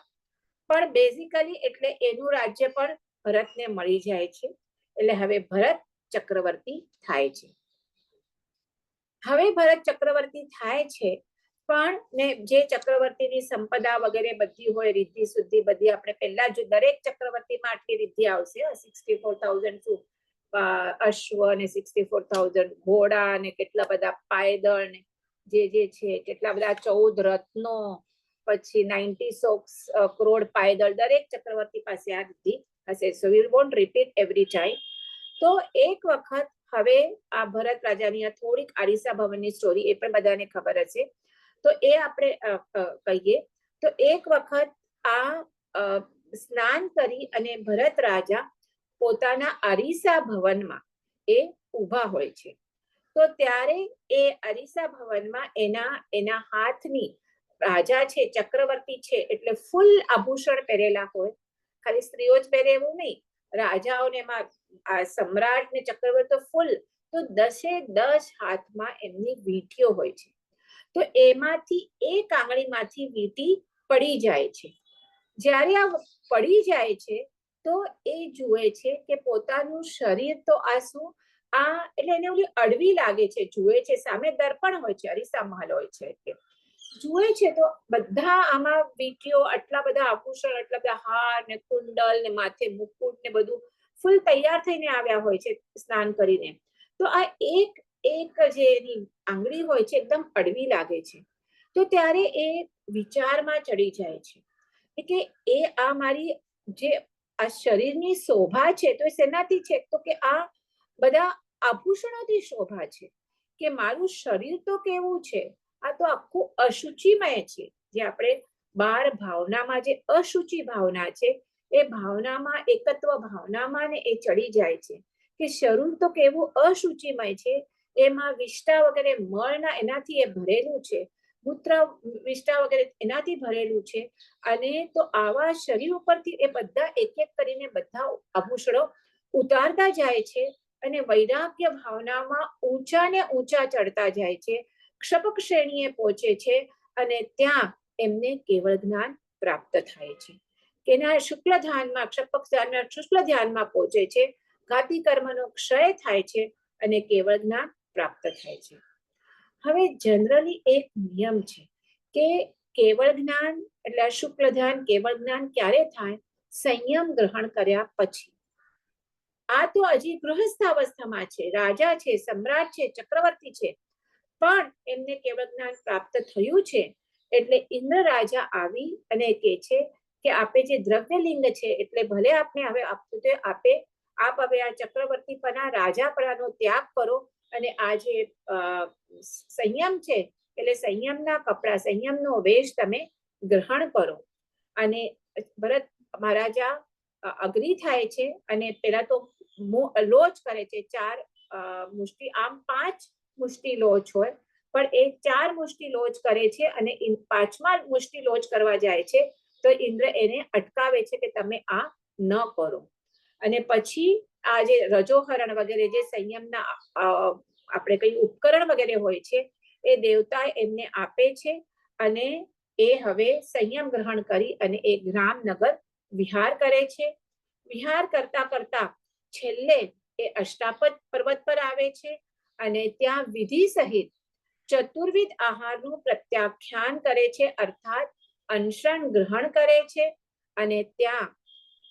પણ બેઝિકલી એટલે એનું રાજ્ય પણ ભરતને મળી જાય છે. એટલે હવે ભરત ચક્રવર્તી થાય છે. હવે ભરત ચક્રવર્તી થાય છે, પણ ને જે ચક્રવર્તીની સંપદા વગેરે બધી હોય, રિદ્ધિ શુદ્ધિ બધી, આપણે પહેલા જ દરેક ચક્રવર્તીમાં આટલી રિદ્ધિ આવશે, 64,000 અશ્વ ને 64,000 ઘોડા ને કેટલા બધા પાયદળ ને જે છે, કેટલા બધા 14 રત્નો, પછી 96 કરોડ પાયદળ. દરેક ચક્રવર્તી પાસે આ રિદ્ધિ હશે. So we won't repeat every time. તો એક વખત હવે આ ભરત રાજાની આ થોડીક આરીસા ભવનની સ્ટોરી, એ પણ બધાને ખબર હશે, તો એ આપણે કહીએ. તો એક વખત આ સ્નાન કરી અને ભરત રાજા પોતાના અરીસા ભવનમાં એ ઊભા હોય છે. તો ત્યારે એ અરીસા ભવનમાં એના હાથની, રાજા છે, ચક્રવર્તી છે, એટલે ફૂલ આભૂષણ પહેરેલા હોય. ખાલી સ્ત્રીઓ જ પહેરે એવું નહીં, રાજાઓને એમાં આ સમ્રાટ ને ચક્રવર્તી ફૂલ. તો 10 હાથમાં એમની વીંટીઓ હોય છે. તો એમાંથી એક આંગળીમાંથી વીંટી પડી જાય છે. જ્યારે આ પડી જાય છે તો એ જુએ છે કે પોતાનું શરીર તો આ શું આ એટલે એને ઓલી અડવી લાગે છે, જુએ છે, સામે દર્પણ હોય છે, અરીસા મહલ હોય છે, એટલે જુએ છે તો બધા આમાં વીંટીઓ, આટલા બધા આભૂષણ, આટલા બધા હાર ને કુંડલ ને માથે મુકુટ ને બધું ફૂલ તૈયાર થઈને આવ્યા હોય છે સ્નાન કરીને. તો આ એક એક જે એની આંગળી હોય છે એકદમ અડવી લાગે છે. તો ત્યારે એ વિચારમાં ચડી જાય છે કે એ આ મારી જે આ શરીરની શોભા છે તો એ શેનાથી છે? તો કે આ બધા આભૂષણોથી શોભા છે. કે મારું શરીર તો કેવું છે, આ તો આખું અશુચિમય છે. જે આપણે બાર ભાવનામાં જે અશુચિ ભાવના છે એ ભાવનામાં, એકત્વ ભાવનામાં ને એ ચડી જાય છે કે શરીર તો કેવું અશુચિમય છે, એમાં વિષ્ટા વગેરે મળના એનાથી એ ભરેલું છે, મૂત્ર વિષ્ટા વગેરે એનાથી ભરેલું છે. અને તો આવા શરીર ઉપરથી એ બધા એક એક કરીને બધા આભૂષણો ઉતારતા જાય છે અને વૈરાગ્ય ભાવનામાં ઊંચા ને ઊંચા ચડતા જાય છે, ક્ષપક શ્રેણીએ પહોંચે છે અને ત્યાં એમને કેવળ જ્ઞાન પ્રાપ્ત થાય છે. કેના શુક્લ ધ્યાનમાં, ક્ષપક ધ્યાનના શુક્લ ધ્યાનમાં પહોંચે છે, ઘાતી કર્મનો ક્ષય થાય છે અને કેવળ જ્ઞાન પ્રાપ્ત થાય છે. હવે જનરલી એક નિયમ છે કે કેવળ જ્ઞાન એટલે શુક્લ ધ્યાન, કેવળ જ્ઞાન ક્યારે થાય? સંયમ ગ્રહણ કર્યા પછી. આ તો હજી ગૃહસ્થ અવસ્થામાં છે, રાજા છે, સમ્રાટ છે, ચક્રવર્તી છે, પણ એમને કેવળ જ્ઞાન પ્રાપ્ત થયું છે. એટલે ઇન્દ્ર રાજા આવી અને કહે છે કે આપે જે દ્રવ્યલિંગ છે એટલે ભલે આપને હવે આપવું તો આપે, આપ હવે આ ચક્રવર્તીપના, રાજાપણાનો ત્યાગ કરો અને આ જે સંયમ છે એટલે સંયમના કપડા, સંયમનો વેશ તમે ગ્રહણ કરો. અને ભરત મહારાજા અગ્રી થાય છે અને પેલા તો લોચ કરે છે, 4 મુષ્ટિ, આમ 5 મુષ્ટિ લોચ હોય પણ એ 4 મુષ્ટિ લોચ કરે છે અને 5મા મુષ્ટિ લોચ કરવા જાય છે તો ઇન્દ્ર એને અટકાવે છે કે તમે આ ન કરો. અને પછી આ જે રજોહરણ વગેરે જે સંયમના આપણે કઈ ઉપકરણ વગેરે હોય છે એ દેવતા એમને આપે છે અને એ હવે સંયમ ગ્રહણ કરી અને એ રામનગર વિહાર કરે છે. વિહાર કરતા કરતા છેલ્લે એ અષ્ટાપદ પર્વત પર આવે છે અને ત્યાં વિધિ સહિત ચતુર્વિધ આહારનું પ્રત્યાખ્યાન કરે છે, અર્થાત અનશન ગ્રહણ કરે છે અને ત્યાં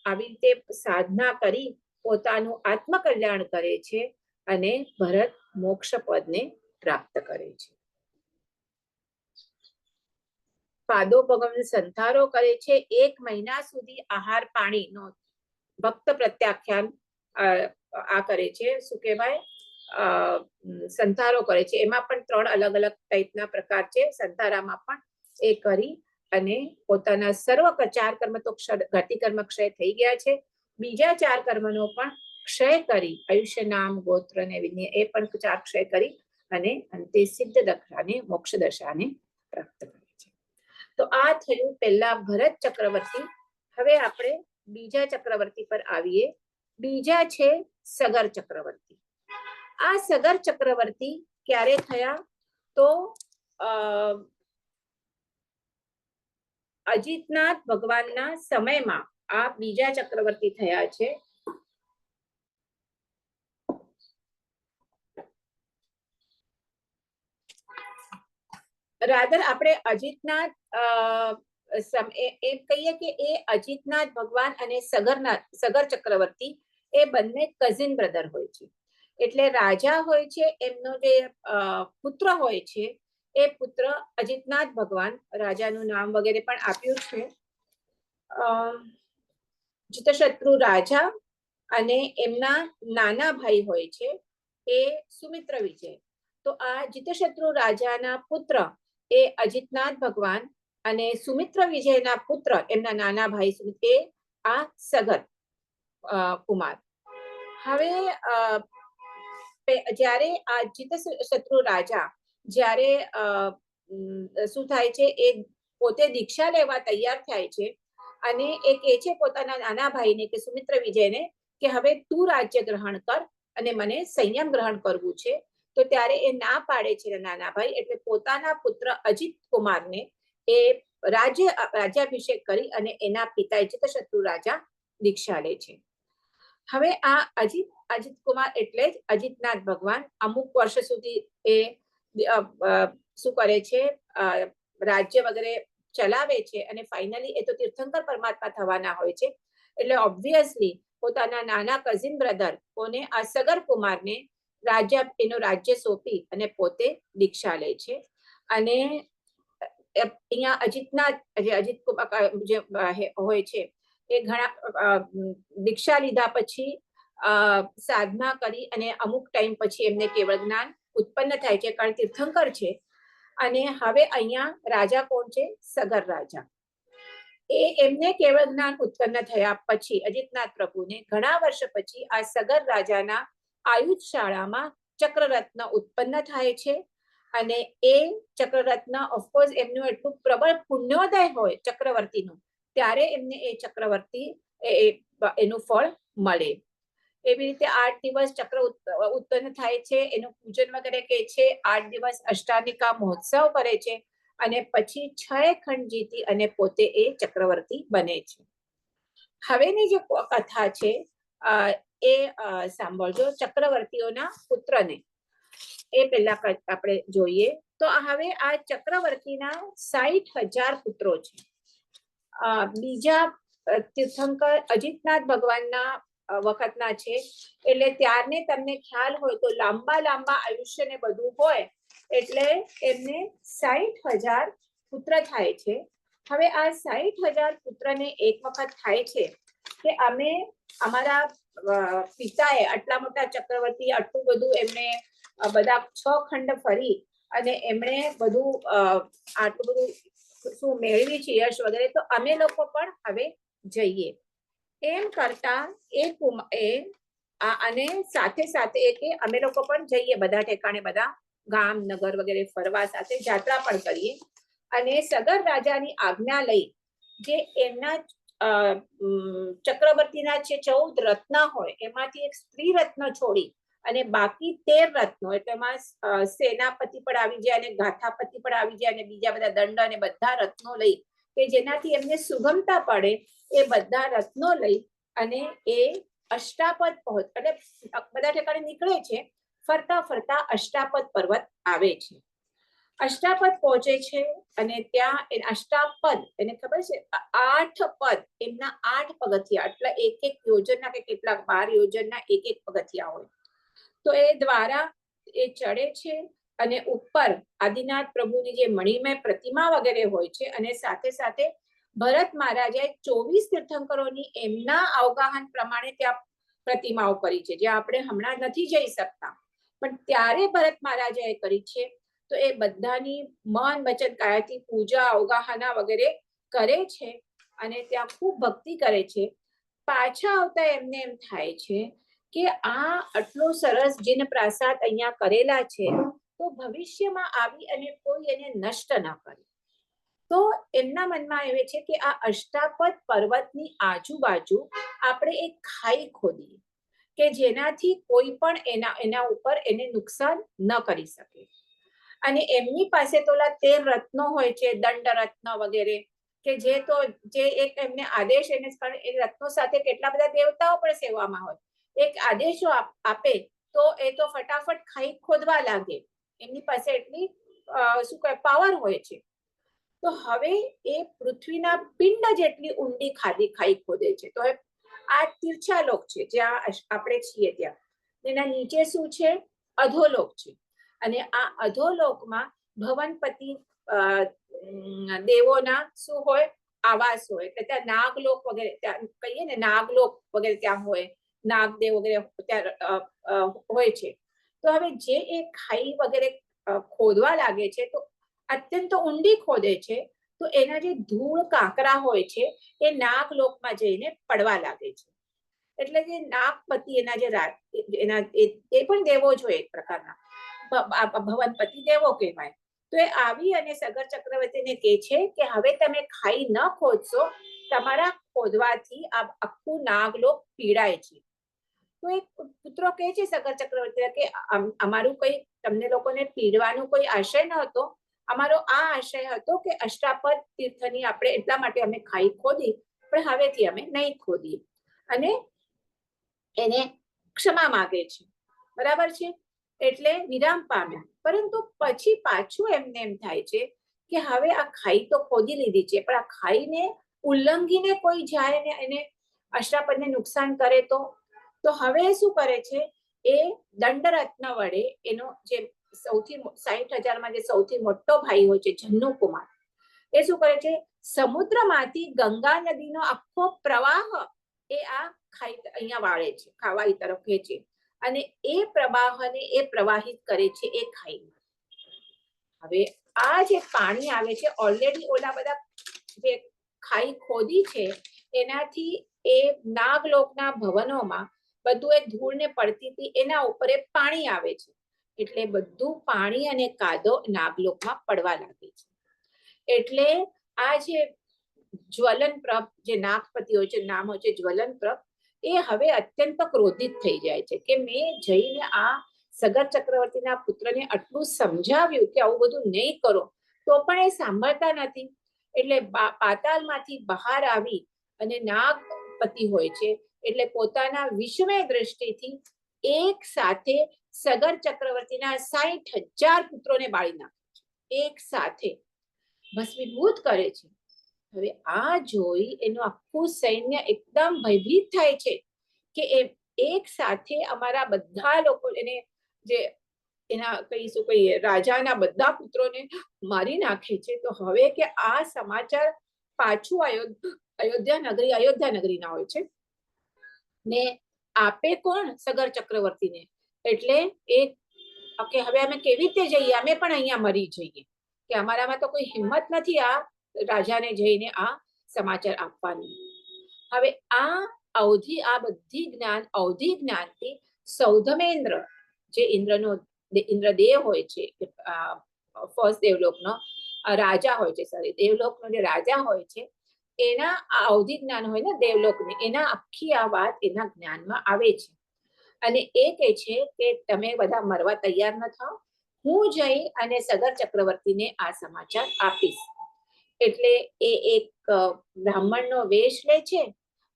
આવી રીતે સાધના કરી પોતાનું આત્મકલ્યાણ કરે છે અને ભરત મોક્ષ પદને પ્રાપ્ત કરે છે. પાદોપગમ સંધારો કરે છે, 1 મહિના સુધી આહાર પાણીનો ભક્ત પ્રત્યાખ્યાન આ કરે છે, શું કહેવાય, સંધારો કરે છે. એમાં પણ 3 અલગ અલગ ટાઈપના પ્રકાર છે. સંધારામાં પણ એ કરી અને પોતાના સર્વ 4 કર્મ તો ઘાતી કર્મ ક્ષય થઈ ગયા છે, બીજા 4 કર્મનો પણ ક્ષય કરી આયુષ્ય, નામ, ગોત્ર ને વિનય એ પણ 4 ક્ષય કરી અને અંતે સિદ્ધ દશાને, મોક્ષ દશાને પ્રાપ્ત કરે છે. તો આ થયું પહેલા ભરત ચક્રવર્તી. હવે આપણે બીજા ચક્રવર્તી પર આવીએ. બીજા છે સગર ચક્રવર્તી. આ સગર ચક્રવર્તી ક્યારે થયા? તો અજીતનાથ ભગવાનના સમયમાં આ બીજા ચક્રવર્તી થયા છે. રાધર આપણે અજીતનાથ એમ કહીએ કે એ અજીતનાથ ભગવાન અને સગર ચક્રવર્તી એ બંને કઝિન બ્રધર હોય છે. એટલે રાજા હોય છે એમનો જે પુત્ર હોય છે એ પુત્ર અજીતનાથ ભગવાન, રાજાનું નામ વગેરે પણ આપ્યું છે, જીતશત્રુ રાજા, અને એમના નાના ભાઈ હોય છે એ સુમિત્ર વિજય. તો આ જીતશત્રુ રાજાના પુત્ર એ અજીતનાથ ભગવાન અને સુમિત્ર વિજયના પુત્ર એમના નાના ભાઈ એ આ સગર કુમાર. હવે જ્યારે આ જીતશત્રુ રાજા જ્યારે શું થાય છે, એ પોતે દીક્ષા લેવા તૈયાર થાય છે અને એ કહે છે પોતાના નાના ભાઈને કે સુમિત્ર વિજયને કે હવે તું રાજ્ય ગ્રહણ કર અને મને સંયમ ગ્રહણ કરવું છે. તો ત્યારે એ ના પાડે છે નાના ભાઈ, એટલે પોતાના પુત્ર અજીત કુમારને એ રાજ્યાભિષેક કરી અને એના પિતા અજાતશત્રુ રાજા દીક્ષા લે છે. હવે આ અજીત કુમાર એટલે જ અજીતનાથ ભગવાન. અમુક વર્ષ સુધી એ શું કરે છે, રાજ્ય વગેરે ચલાવે છે અને ફાઇનલી એ તો તીર્થંકર પરમાત્મા થવાના હોય છે. એટલે ઓબ્વિયસલી પોતાના નાના કઝિન બ્રધર કોને આ સગર કુમારને એનું રાજ્ય સોંપી અને પોતે દીક્ષા લે છે. અને અહીંયા અજીત કુમાર જે હોય છે એ ઘણા દીક્ષા લીધા પછી સાધના કરી અને અમુક ટાઈમ પછી એમને કેવળ જ્ઞાન ઉત્પન્ન થાય છે, કારણ તીર્થંકર છે. અને હવે અહીંયા રાજા કોણ છે? સગર રાજા. એમને કેવળ જ્ઞાન ઉત્પન્ન થયા પછી અજીતનાથ પ્રભુને ઘણા વર્ષ પછી આ સગર રાજાના આયુધ શાળામાં ચક્રરત્ન ઉત્પન્ન થાય છે. અને એ ચક્રરત્ન ઓફકોર્સ એમનું એટલું પ્રબળ પુણ્યોદય હોય ચક્રવર્તીનું, ત્યારે એમને એ ચક્રવર્તી એનું ફળ મળે. એવી રીતે 8 દિવસ ચક્ર ઉત્પન્ન થાય છે, એનું પૂજન વગેરે કે છે. 8 દિવસ અષ્ટાનિકા મહોત્સવ કરે છે અને પછી 6 ખંડ જીતી અને પોતે એ ચક્રવર્તી બને છે. હવેની જે કથા છે એ સાંભળજો ચક્રવર્તીઓના પુત્રને. એ પહેલા આપણે જોઈએ તો હવે આ ચક્રવર્તીના 60,000 પુત્રો છે. બીજા તીર્થંકર અજીતનાથ ભગવાનના વખતના છે, એટલે ત્યારને તમને ખ્યાલ હોય તો લાંબા આયુષ્ય ને બધું હોય, એટલે એમને 60,000 પુત્ર થાય છે. હવે આ 60,000 પુત્રને એક વખત થાય છે કે અમે અમારા પિતાએ આટલા મોટા ચક્રવર્તી આટલું બધું એમને બધા 6 ખંડ ફરી અને એમણે બધું આટલું બધું શું મેળવી છે યશ વગેરે, તો અમે લોકો પણ હવે જઈએ. એમ કરતા અને સાથે સાથે કે અમે લોકો પણ જઈએ બધા ઠેકાણે, બધા ગામ નગર વગેરે ફરવા, સાથે યાત્રા પણ કરીએ. અને સગર રાજાની આજ્ઞા લઈ જે એમના ચક્રવર્તીના જે 14 રત્ન હોય એમાંથી એક સ્ત્રી રત્ન છોડી અને બાકી 13 રત્નો, એટલે એમાં સેનાપતિ પણ આવી જાય અને ગાથાપતિ પણ આવી જાય અને બીજા બધા દંડ અને બધા રત્નો લઈ કે જેનાથી એમને સુગમતા પડે એ બધા રત્નો લઈ અને એ અષ્ટાપદ પહોંચ એટલે બધા ઠેકાણે નીકળે છે. ફરતા ફરતા અષ્ટાપદ પર્વત આવે છે. અષ્ટાપદ પહોંચે છે અને ત્યાં અષ્ટાપદ એને ખબર છે 8 પદ, એમના 8 પગથિયા, એટલે એક યોજનના કે કેટલાક 12 યોજનના એક પગથિયા હોય. તો એ દ્વારા એ ચડે છે અને ઉપર આદિનાથ પ્રભુની જે મણિમય પ્રતિમા વગેરે હોય છે અને સાથે સાથે ભરત મહારાજાએ 24 તીર્થંકરોની એમના અવગાહન પ્રમાણે ત્યાં પ્રતિમાઓ કરી છે, જે આપણે હમણાં નથી જઈ શકતા, પણ ત્યારે ભરત મહારાજાએ કરી છે. તો એ બધાની મન વચન કાયાથી પૂજા અવગાહના વગેરે કરે છે અને ત્યાં ખૂબ ભક્તિ કરે છે. પાછા આવતા એમને એમ થાય છે કે આ આટલો સરસ જીન પ્રાસાદ અહીંયા કરેલા છે, તો ભવિષ્યમાં આવી અને કોઈ એને નષ્ટ ન કરે. તો એમના મનમાં આવે છે કે આ અષ્ટાપદ પર્વતની આજુબાજુ આપણે એક ખાઈ ખોદીએ કે જેનાથી કોઈ પણ એના ઉપર એને નુકસાન ન કરી શકે. અને એમની પાસે તો 13 રત્નો હોય છે, દંડ રત્ન વગેરે, કે જે એક એમને આદેશ એને એ રત્નો સાથે કેટલા બધા દેવતાઓ પણ સેવામાં હોય. એક આદેશો આપે તો એ તો ફટાફટ ખાઈ ખોદવા લાગે, એમની પાસે એટલી શું કહે પાવર હોય છે. તો હવે એ પૃથ્વીના પિંડ જેટલી ઊંડી ખાઈ ખોદે છે. તો આ તીર્છાલોક છે જ્યાં આપણે છીએ ત્યાં. એના નીચે શું છે? અધોલોક છે. અને આ અધોલોકમાં ભવનપતિ દેવોના શું હોય? આવાસ હોય. એટલે ત્યાં નાગલોક વગેરે, ત્યાં કહીએ ને નાગલોક વગેરે ત્યાં હોય, નાગદેવ વગેરે ત્યાં હોય છે. તો હવે જે એ ખાઈ વગેરે ખોદવા લાગે છે તો અત્યંત ઊંડી ખોદે છે, તો એના જે ધૂળ કાંકરા હોય છે એ નાગલોકમાં જઈને પડવા લાગે છે. એટલે જે નાગપતિ એના જે એ પણ દેવો જ હોય એક પ્રકારના, ભવનપતિ દેવો કહેવાય. તો એ આવી અને સગર ચક્રવર્તીને કહે છે કે હવે તમે ખાઈ ન ખોદશો, તમારા ખોદવાથી આ આખું નાગલોક પીડાય છે. તો તો એક પુત્રો કહે છે સગર ચક્રવર્તી કે અમારું કઈ તમને લોકોને પીડવાનો કોઈ આશય ન હતો, અમારો આ આશય હતો કે અષ્ટાપદ તીર્થની આપણે એટલા માટે અમે ખાઈ ખોદી, પણ હવેથી અમે નહીં ખોદીએ. અને એને ક્ષમા માગે છે, બરાબર છે. એટલે વિરામ પામ્યા. પરંતુ પછી પાછું એમને એમ થાય છે કે હવે આ ખાઈ તો ખોદી લીધી છે, પણ આ ખાઈને ઉલ્લંઘીને કોઈ જાય ને એને અષ્ટાપદને નુકસાન કરે તો હવે શું કરે છે, એ દંડરત્ન વડે એનો જે સૌથી 60,000માં જે સૌથી મોટો ભાઈ હોય છે જન્નુ કુમાર, એ શું કરે છે, સમુદ્રમાંથી ગંગા નદીનો આખો પ્રવાહ એ આ ખાઈ અહીંયા વાળે છે, ખાવાઈ તરફ ખેંચે, અને એ પ્રવાહને એ પ્રવાહિત કરે છે એ ખાઈમાં. હવે આ જે પાણી આવે છે ઓલરેડી ઓલા બધા જે ખાઈ ખોદી છે એનાથી એ નાગલોકના ભવનોમાં બધું એ ધૂળને પડતી હતી, એના ઉપર એ પાણી આવે છે, એટલે બધું પાણી અને કાદો નાગલોકમાં પડવા લાગે છે. એટલે આ જે જ્વલનપ્રભ જે નાગપતિ હોય છે, નામ હોય છે જ્વલનપ્રભ, એ હવે અત્યંત ક્રોધિત થઈ જાય છે કે મેં જઈને આ સગર ચક્રવર્તીના પુત્રને આટલું સમજાવ્યું કે આવું બધું નહીં કરો, તો પણ એ સાંભળતા નથી. એટલે પાતાલમાંથી બહાર આવી અને નાગપતિ હોય છે એટલે પોતાના વિશ્વમય દ્રષ્ટિથી એક સાથે સગર ચક્રવર્તીના 60,000 પુત્રોને બાળી નાખે છે, એક સાથે ભસ્મીભૂત કરે છે. હવે આ જોઈ એનું આખું સૈન્ય એકદમ ભયભીત થાય છે કે એક સાથે અમારા બધા લોકો એને જે એના કહીશું કહીએ રાજાના બધા પુત્રોને મારી નાખે છે. તો હવે કે આ સમાચાર પાછું અયોધ્યા નગરીના હોય છે ને આપે કોણ, સગર ચક્રવર્તીને. એટલે એ કે હવે અમે કેવી રીતે જઈએ, અમે પણ અહીંયા મરી જઈએ, કે અમારામાં તો કોઈ હિંમત નથી આ રાજાને જઈને આ સમાચાર આપવાની. હવે આ બધી જ્ઞાન અવધિ જ્ઞાનથી સૌધમેન્દ્ર જે ઇન્દ્રદેવ હોય છે, ફર્સ્ટ દેવલોકનો રાજા હોય છે, સોરી દેવલોકનો જે રાજા હોય છે, એના આ અવધિ જ્ઞાન હોય ને દેવલોકને, એના આખી આ વાત એના જ્ઞાનમાં આવે છે. અને એ કહે છે કે તમે બધા મરવા તૈયાર ન થાઓ, હું જઈ અને સગર ચક્રવર્તીને આ સમાચાર આપીશ. એટલે એ એક બ્રાહ્મણનો વેશ લે છે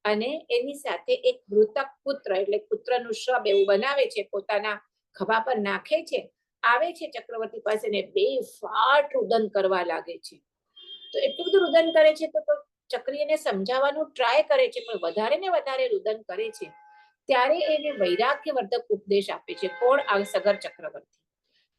અને એની સાથે એક મૃતક પુત્ર એટલે પુત્રનું શબ એવું બનાવે છે, પોતાના ખભા પર નાખે છે, આવે છે ચક્રવર્તી પાસે ને બેફાટ રુદન કરવા લાગે છે. તો એટલું બધું રુદન કરે છે તો ચક્રી એને સમજાવવાનું ટ્રાય કરે છે, પણ વધારે ને વધારે રુદન કરે છે. ત્યારે એને વૈરાગ્યવર્ધક ઉપદેશ આપે છે. કોણ? આ સગર ચક્રવર્તી,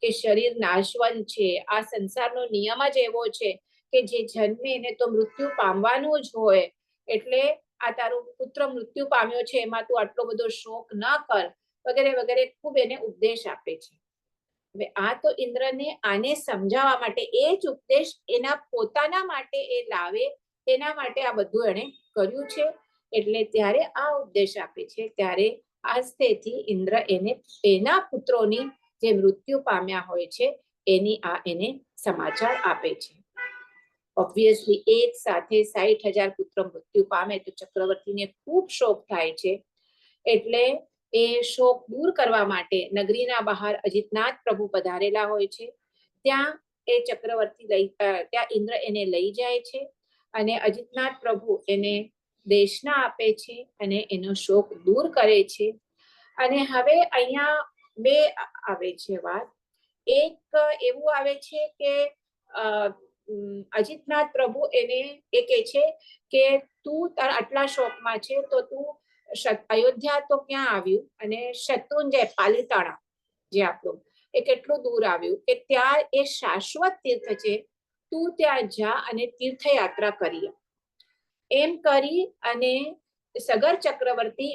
કે શરીર નાશવંત છે, આ સંસારનો નિયમ જ એવો છે કે જે જન્મે એને તો મૃત્યુ પામવાનું જ હોય, એટલે આ તારું પુત્ર મૃત્યુ પામ્યો છે એમાં તું આટલો બધો શોક ન કર, વગેરે વગેરે ખૂબ એને ઉપદેશ આપે છે. હવે આ તો ઇન્દ્રને આને સમજાવવા માટે એ જ ઉપદેશ એના પોતાના માટે એ લાવે એના માટે આ બધું એને કર્યું છે. એટલે ત્યારે આ ઉપદેશ આપે છે, ત્યારે આસ્તેથી ઇન્દ્ર એને એના પુત્રોની જે મૃત્યુ પામ્યા હોય છે એને સમાચાર આપે છે. ઓબ્વિયસલી એક સાથે 60,000 પુત્ર મૃત્યુ પામે તો ચક્રવર્તીને ખૂબ શોક થાય છે. એટલે એ શોક દૂર કરવા માટે નગરીના બહાર અજિતનાથ પ્રભુ પધારેલા હોય છે. ત્યાં એ ચક્રવર્તી ત્યાં ઇન્દ્ર એને લઈ જાય છે અને અજિતનાથ પ્રભુ એને દેશના આપે છે અને એનો શોક દૂર કરે છે. અને હવે અહીંયા બે આવે છે વાત. એક એવું આવે છે કે અજિતનાથ પ્રભુ એને એ કહે છે કે તું તારા આટલા શોકમાં છે તો તું અયોધ્યા તો ક્યાં આવ્યું, અને શત્રુંજય પાલિતાણા જે આપણું એ કેટલું દૂર આવ્યું, કે ત્યાં એ શાશ્વત તીર્થ છે, તું ત્યાં જા અને તીર્થયાત્રા કરી. એમ કરી અને સગર ચક્રવર્તી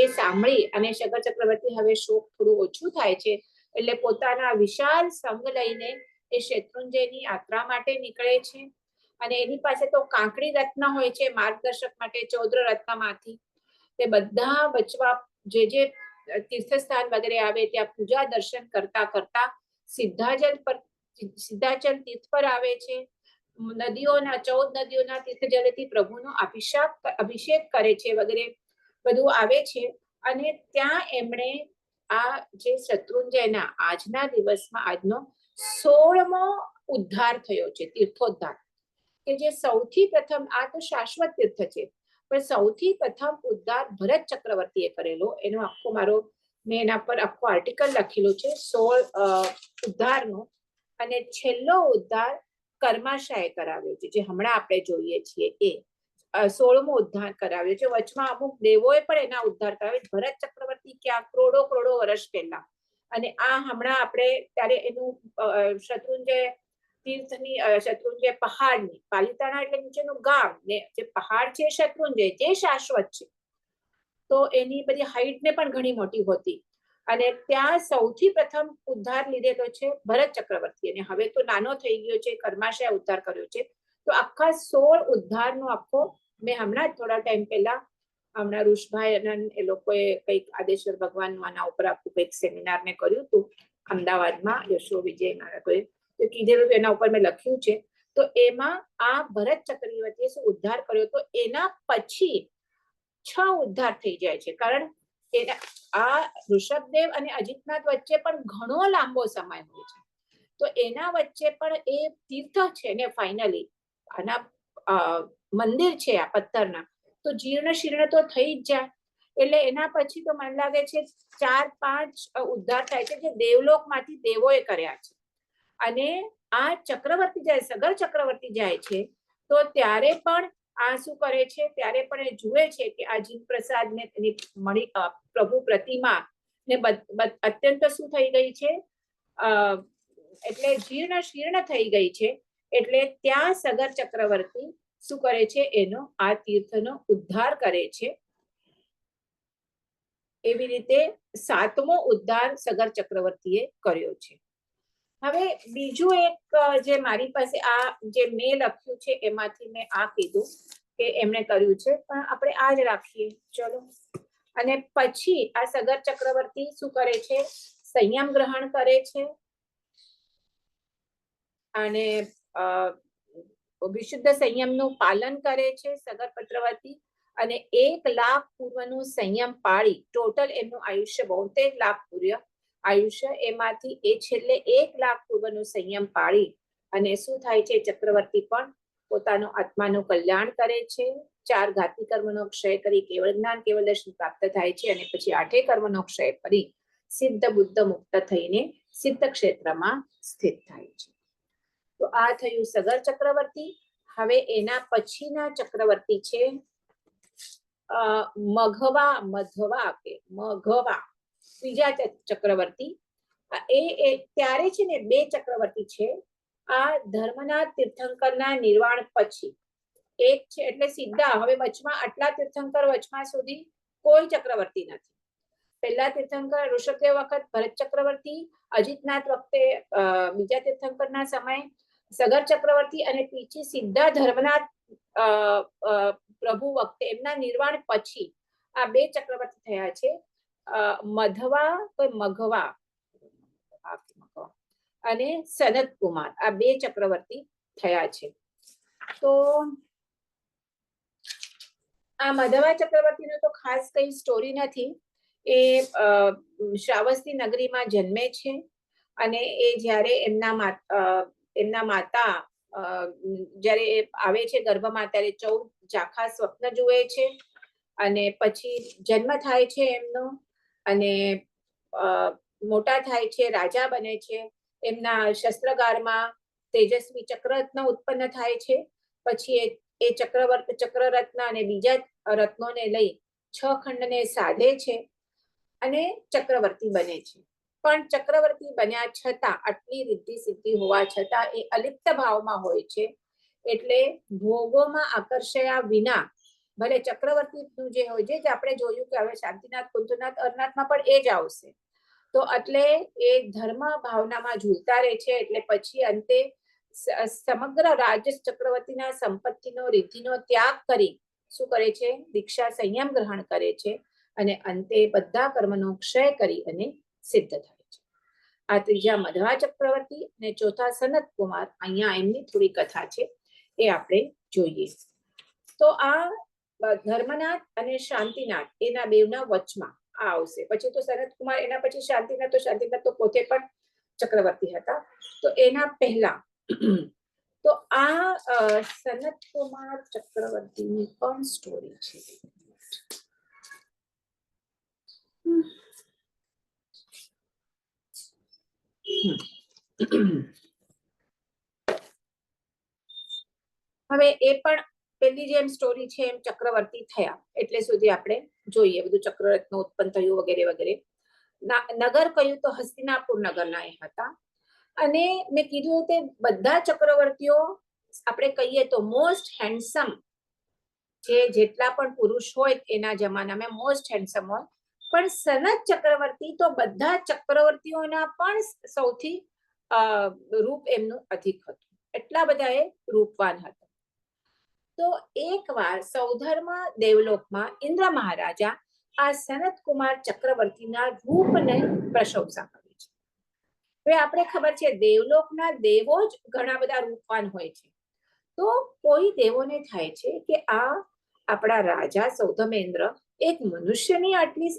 એ સાંભળી અને સગર ચક્રવર્તી હવે શોક થોડું ઓછું થાય છે એટલે પોતાના વિશાળ સંઘ લઈને એ શત્રુંજયની યાત્રા માટે નીકળે છે. અને એની પાસે તો કાંકરી રત્ન હોય છે માર્ગદર્શક માટે, 14 રત્નમાંથી તે બધા બચવા જે તીર્થસ્થાન વગેરે આવે ત્યાં પૂજા દર્શન કરતા કરતા સિદ્ધાચલ તીર્થ પર આવે છે. નદીઓના 14 નદીઓના તીર્થ જળથી પ્રભુનો અભિષેક કરે છે વગેરે બધું આવે છે. અને ત્યાં એમણે આ જે શત્રુંજયના આજના દિવસમાં આજનો 16મો ઉદ્ધાર થયો છે, તીર્થોદ્ધાર, કે જે સૌથી પ્રથમ, આ તો શાશ્વત તીર્થ છે, પણ સૌથી પ્રથમ ઉદ્ધાર ભરત ચક્રવર્તીએ કરેલો. એનો આખો મારો મેં એના પર આખો આર્ટિકલ લખેલું છે 16 ઉદ્ધારનો. અને છેલ્લો ઉદ્ધાર કર્માશાએ કરાવ્યો છે, જે હમણાં આપણે જોઈએ છીએ એ 16મો ઉદ્ધાર કરાવ્યો છે. વચમાં અમુક દેવોએ પણ એના ઉદ્ધાર કરાવ્યો. ભરત ચક્રવર્તી ક્યાં કરોડો વર્ષ પહેલા, અને આ હમણાં આપણે ત્યારે એનું શત્રુંજય તીર્થની શત્રુંજય પહાડની, પાલિતાણા એટલે નીચેનું ગામ ને જે પહાડ છે શત્રુંજય, જે શાશ્વત છે, તો એની બધી હાઈટ ને પણ ઘણી મોટી હોતી. અને ત્યાં સૌથી પ્રથમ ઉદ્ધાર લીધેલો છે ભરત ચક્રવર્તી, અને હવે તો નાનો થઈ ગયો છે, કર્માશય ઉદ્ધાર કર્યો છે. તો આખા 16 ઉદ્ધારનો આખો મેં હમણાં જ થોડા ટાઈમ પહેલા હમણાં ઋષભાઈ અને એ લોકોએ કંઈક આદેશ્વર ભગવાનનું આના ઉપર આખું કંઈક સેમિનાર ને કર્યું હતું અમદાવાદમાં, યશો વિજય નાયકોએ, તો કીધેલું એના ઉપર મેં લખ્યું છે. તો એમાં આ ભરત ચક્રવર્તીએ શું ઉદ્ધાર કર્યો, તો એના પછી 6 ઉદ્ધાર થઈ જાય છે. કારણ આ ઋષભદેવ અને અજિતનાથ વચ્ચે પણ ઘણો લાંબો સમય હોય છે. તો એના વચ્ચે પણ એ તીર્થ છે ને ફાઇનલી આના મંદિર છે આ પથ્થરના, તો જીર્ણ શીર્ણ તો થઈ જ જાય. એટલે એના પછી તો મને લાગે છે 4-5 ઉદ્ધાર થાય છે, જે દેવલોકમાંથી દેવોએ કર્યા છે. અને આ ચક્રવર્તી જાય, સગર ચક્રવર્તી જાય છે, તો ત્યારે પણ આ શું કરે છે, ત્યારે પણ એ જુએ છે કે આ જીન પ્રસાદ ને એની મળી પ્રભુ પ્રતિમા ને અત્યંત શું થઈ ગઈ છે, એટલે જીર્ણ શીર્ણ થઈ ગઈ છે. એટલે ત્યાં સગર ચક્રવર્તી શું કરે છે, એનો આ તીર્થનો ઉદ્ધાર કરે છે. એવી રીતે 7મો ઉદ્ધાર સગર ચક્રવર્તીએ કર્યો છે. હવે બીજું એક જે મારી પાસે આ જે મેં લખ્યું છે એમાંથી મેં આ કીધું કે એમણે કર્યું છે, પણ આપણે આ જ રાખીએ ચલો. અને પછી આ સગર ચક્રવર્તી શું કરે છે, સંયમ ગ્રહણ કરે છે અને વિશુદ્ધ સંયમનું પાલન કરે છે સગર ચક્રવર્તી. અને 1 લાખ પૂર્વનું સંયમ પાળી ટોટલ એમનું આયુષ્ય 72 લાખ પૂર્ય આયુષ્ય, એમાંથી એ છેલ્લે 1 લાખ પૂર્વનું સંયમ પાળી અને શું થાય છે, ચક્રવર્તી પણ પોતાનો આત્માનું કલ્યાણ કરે છે. 4 ઘાતી કર્મનો ક્ષય કરી કેવળ જ્ઞાન કેવળ દર્શન પ્રાપ્ત થાય છે. અને પછી 8 કર્મનો ક્ષય કરી સિદ્ધ બુદ્ધ મુક્ત થઈને સિદ્ધ ક્ષેત્રમાં સ્થિત થાય છે. તો આ થયું સગર ચક્રવર્તી. હવે એના પછીના ચક્રવર્તી છે મઘવા, ત્રીજા ચક્રવર્તી. એ ત્યારે છે ને 2 ચક્રવર્તી છે. આ ધર્મના તીર્થંકરના નિર્વાણ પછી એક છે, એટલે સીધા હવે વચમાં આટલા તીર્થંકર વચમાં સુધી કોઈ ચક્રવર્તી નથી. પહેલા તીર્થંકર ઋષભદેવ વખત ભરત ચક્રવર્તી, અજિતનાથ વખતે બીજા તીર્થંકરના સમય સગર ચક્રવર્તી, અને પછી સીધા ધર્મનાથ પ્રભુ વખતે એમના નિર્વાણ પછી આ 2 ચક્રવર્તી થયા છે, મઘવા અને સનત કુમાર. આ 2 ચક્રવર્તી થયા છે. તો આ મધવા ચક્રવર્તીનો તો ખાસ કઈ સ્ટોરી નથી. એ શ્રાવસ્તી નગરીમાં જન્મે છે અને એ જ્યારે એમના માતા જ્યારે એ આવે છે ગર્ભમાં, ત્યારે 14 ઝાંખા સ્વપ્ન જુએ છે. અને પછી જન્મ થાય છે એમનો, અને મોટા થાય છે, રાજા બને છે. એમના શસ્ત્રાગારમાં તેજસ્વી ચક્રરત્ન ઉત્પન્ન થાય છે. પછી એ ચક્રરત્ન અને બીજા રત્નોને લઈ 6 ખંડને સાધે છે અને ચક્રવર્તી બને છે. પણ ચક્રવર્તી બન્યા છતાં, આટલી રિદ્ધિ સિદ્ધિ હોવા છતાં એ અલિપ્ત ભાવમાં હોય છે. એટલે ભોગોમાં આકર્ષયા વિના, ભલે ચક્રવર્તીનું જે હોય છે, આપણે જોયું કે હવે શાંતિનાથ, કુંતનાથ, અરનાથમાં પણ એ જ આવશે. તો એટલે એ ધર્મ ભાવનામાં ઝૂલતા રહે છે. એટલે પછી અંતે સમગ્ર રાજ ચક્રવર્તીના સંપત્તિનો, રિદ્ધિનો ત્યાગ કરી શું કરે છે, દીક્ષા સંયમ ગ્રહણ કરે છે અને અંતે બધા કર્મનો ક્ષય કરી અને સિદ્ધ થાય છે. આ ત્રીજા મધવા ચક્રવર્તી અને ચોથા સનત કુમાર. અહીંયા એમની થોડી કથા છે, એ આપણે જોઈએ. તો આ ધર્મનાથ અને શાંતિનાથ એના બેવના વચમાં આ આવશે. પછી તો સનત કુમાર, એના પછી શાંતિનાથ. તો શાંતિનાથ તો પોતે પણ ચક્રવર્તી હતા. તો એના પહેલા તો આ સનત કુમાર ચક્રવર્તીની પણ સ્ટોરી છે. હવે એ પણ પેલી જેમ સ્ટોરી છે એમ ચક્રવર્તી થયા એટલે સુધી આપણે જોઈએ બધું ચક્રરત્ન ઉત્પન્ન થયું વગેરે વગેરે. નગર કહ્યું તો હસ્તિનાપુર નગરના એ હતા. અને મેં કીધું તે બધા ચક્રવર્તીઓ આપણે કહીએ તો મોસ્ટ હેન્ડસમ, જે જેટલા પણ પુરુષ હોય એના જમાનામાં મોસ્ટ હેન્ડસમ હોય. પણ સનત ચક્રવર્તી તો બધા ચક્રવર્તીઓના પણ સૌથી રૂપ એમનું અધિક હતું. એટલા બધા એ રૂપવાન હતા. તો એકવાર સૌધર્મ દેવલોકમાં ઇન્દ્ર મહારાજા આ સનત કુમાર ચક્રવર્તીના રૂપને પ્રશંસા કરી છે. હવે આપણે ખબર છે દેવલોકના દેવો જ ઘણા બધા રૂપવાન હોય છે. તો કોઈ દેવોને થાય છે કે આ આપણા રાજા સૌધમેન્દ્ર એક મનુષ્યની આટલી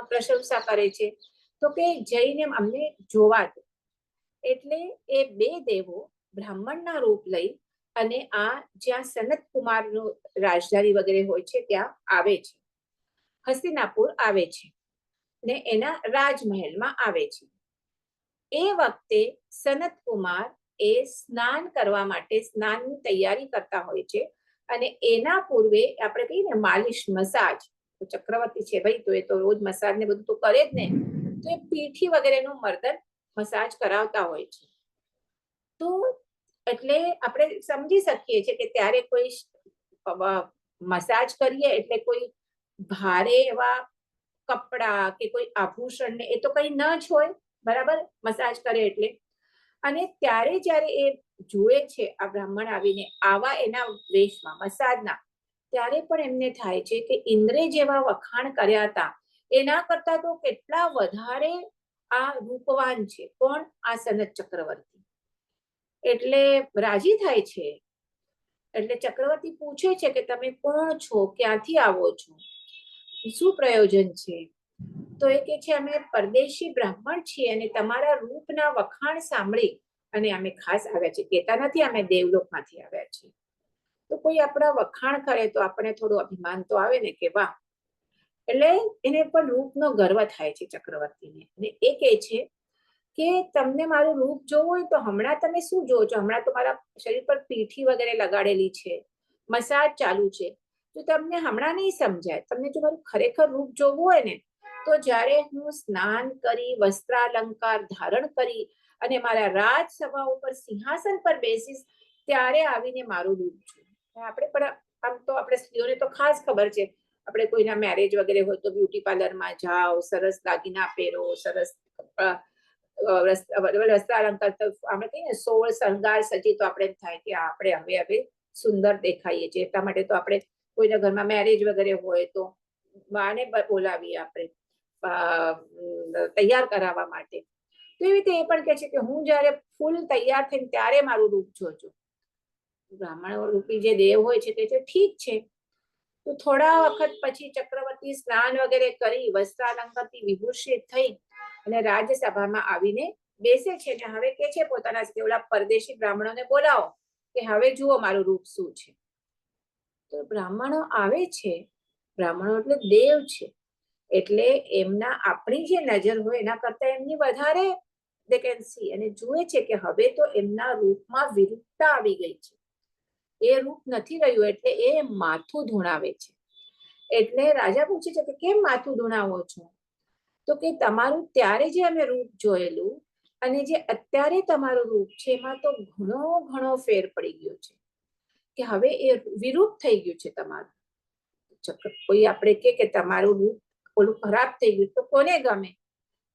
પ્રશંસા કરે છે, તો કે જઈને અમને જોવા દો. એટલે એ બે દેવો બ્રાહ્મણના રૂપ લઈ અને આ જ્યાં સનત કુમારનું રાજધાની વગેરે હોય છે ત્યાં આવે છે, હસ્તિનાપુર આવે છે ને એના રાજમહેલમાં આવે છે. એ વખતે સનત કુમાર એ સ્નાન કરવા માટે સ્નાનની તૈયારી કરતા હોય છે. અને એના પૂર્વે આપણે કહીએ ને માલિશ, મસાજ, ચક્રવર્તી છે ભાઈ તો એ તો રોજ મસાજ ને બધું તો કરે જ ને, તો એ પીઠી વગેરેનું મર્દન મસાજ કરાવતા હોય છે. તો એટલે આપણે સમજી શકીએ છીએ કે ત્યારે કોઈ મસાજ કરીએ એટલે કોઈ ભારે એવા કપડા કે કોઈ આભૂષણ ને એ તો કઈ ન જ હોય, બરાબર, મસાજ કરે એટલે. અને ત્યારે જ્યારે એ જુએ છે આ બ્રાહ્મણ આવીને આવા એના વેશમાં મસાજના, ત્યારે પણ એમને થાય છે કે ઇન્દ્રે જેવા વખાણ કર્યા હતા એના કરતા તો કેટલા વધારે આ રૂપવાન છે. કોણ? આ સનત ચક્રવર્તી. એટલે રાજી થાય છે. એટલે ચક્રવર્તી પૂછે છે કે તમે કોણ છો, ક્યાંથી આવો છો, શું પ્રયોજન છે? તો એ કે છે અમે પરદેશી બ્રાહ્મણ છીએ અને તમારા રૂપના વખાણ સાંભળી અને અમે ખાસ આવ્યા છીએ. કહેતા નથી અમે દેવલોકમાંથી આવ્યા છીએ. તો કોઈ આપણા વખાણ કરે તો આપણને થોડું અભિમાન તો આવે ને કે વાહ. એટલે એને પણ રૂપનો ગર્વ થાય છે ચક્રવર્તીને. અને એ કહે છે કે તમને મારું રૂપ જોવું હોય તો હમણાં તમે શું જોવો છો? હમણાં તો મારા શરીર પર પીઠી વગેરે લગાડેલી છે, મસાજ ચાલુ છે, તો તમને હમણાં નહીં સમજાય. તમને જો મારું ખરેખર રૂપ જોવું હોય ને તો જ્યારે હું સ્નાન કરી વસ્ત્રાલંકાર ધારણ કરી અને મારા રાજસભા ઉપર સિંહાસન પર બેસીશ ત્યારે આવીને મારું રૂપ જોવું. આપણે પણ આમ તો આપણે સ્ત્રીઓને તો ખાસ ખબર છે, આપણે કોઈના મેરેજ વગેરે હોય તો બ્યુટી પાર્લરમાં જાઓ, સરસ દાગીના પહેરો, સરસ વસ્ત્રાલંકાર, આપણે કહીએ ને 16 શણગાર સજી, તો આપણે એમ થાય કે આપણે હવે સુંદર દેખાઈએ છીએ. એટલા માટે તો આપણે કોઈના ઘરમાં મેરેજ વગેરે હોય તો બાને બોલાવીએ આપણે તૈયાર કરાવવા માટે. તો એવી રીતે એ પણ કહે છે કે હું જયારે ફૂલ તૈયાર થઈને ત્યારે મારું રૂપ જોજો. બ્રાહ્મણ રૂપી જે દેવ હોય છે તે ઠીક છે. તો થોડા વખત પછી ચક્રવર્તી સ્નાન વગેરે કરી વસ્ત્રાલંકારથી વિભૂષિત થઈ અને રાજ્યસભામાં આવીને બેસે છે. ને હવે કે છે પોતાના ઓલા પરદેશી બ્રાહ્મણોને બોલાવો કે હવે જુઓ મારું રૂપ શું છે. તો બ્રાહ્મણો આવે છે. બ્રાહ્મણો એટલે દેવ છે, એટલે એમના આપણી જે નજર હોય એના કરતા એમની વધારે they can see અને જુએ છે કે હવે તો એમના રૂપમાં વિરૂપતા આવી ગઈ છે. એ રૂપ નથી રહ્યું એટલે એ માથું ધૂણાવે છે. એટલે રાજા પૂછે છે કે કેમ માથું ધૂણાવો છો? તો કે તમારું ત્યારે જે અમે રૂપ જોયેલું અને જે અત્યારે તમારું રૂપ છે એમાં તો ઘણો ફેર પડી ગયો છે કે હવે એ વિરૂપ થઈ ગયું છે તમારું. કોઈ આપણે કે તમારું રૂપ ઓલું ખરાબ થઈ ગયું તો કોને ગમે?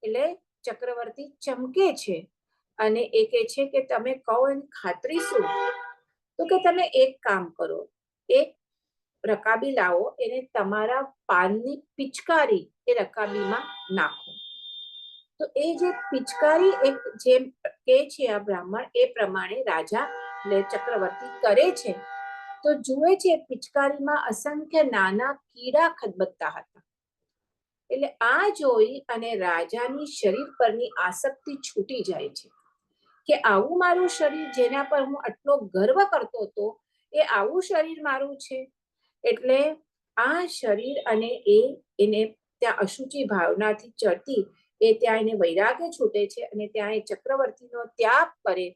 એટલે ચક્રવર્તી ચમકે છે અને એ કે છે કે તમે કહો એની ખાતરી શું? તો કે તમે એક કામ કરો, એક રકાબી લાવો, એને તમારા પાનની પિચકારી એ રકાબીમાં નાખો. તો એ જે પિચકારી એક જેમ કે છે આ બ્રાહ્મણ એ પ્રમાણે રાજા ચક્રવર્તી કરે છે. તો જુએ છે પિચકારીમાં અસંખ્ય નાના કીડા ખદબદતા હતા. એટલે આ જોઈ અને રાજાની શરીર પરની આસક્તિ છૂટી જાય છે કે આવું મારું શરીર જેના પર હું આટલો ગર્વ કરતો હતો એ આવું શરીર મારું છે. એટલે આ શરીર અને એને ત્યાં અશુચિ ભાવનાથી ચડતી એ ત્યાં એને વૈરાગ્ય છૂટે છે અને ત્યાં એ ચક્રવર્તીનો ત્યાગ કરે,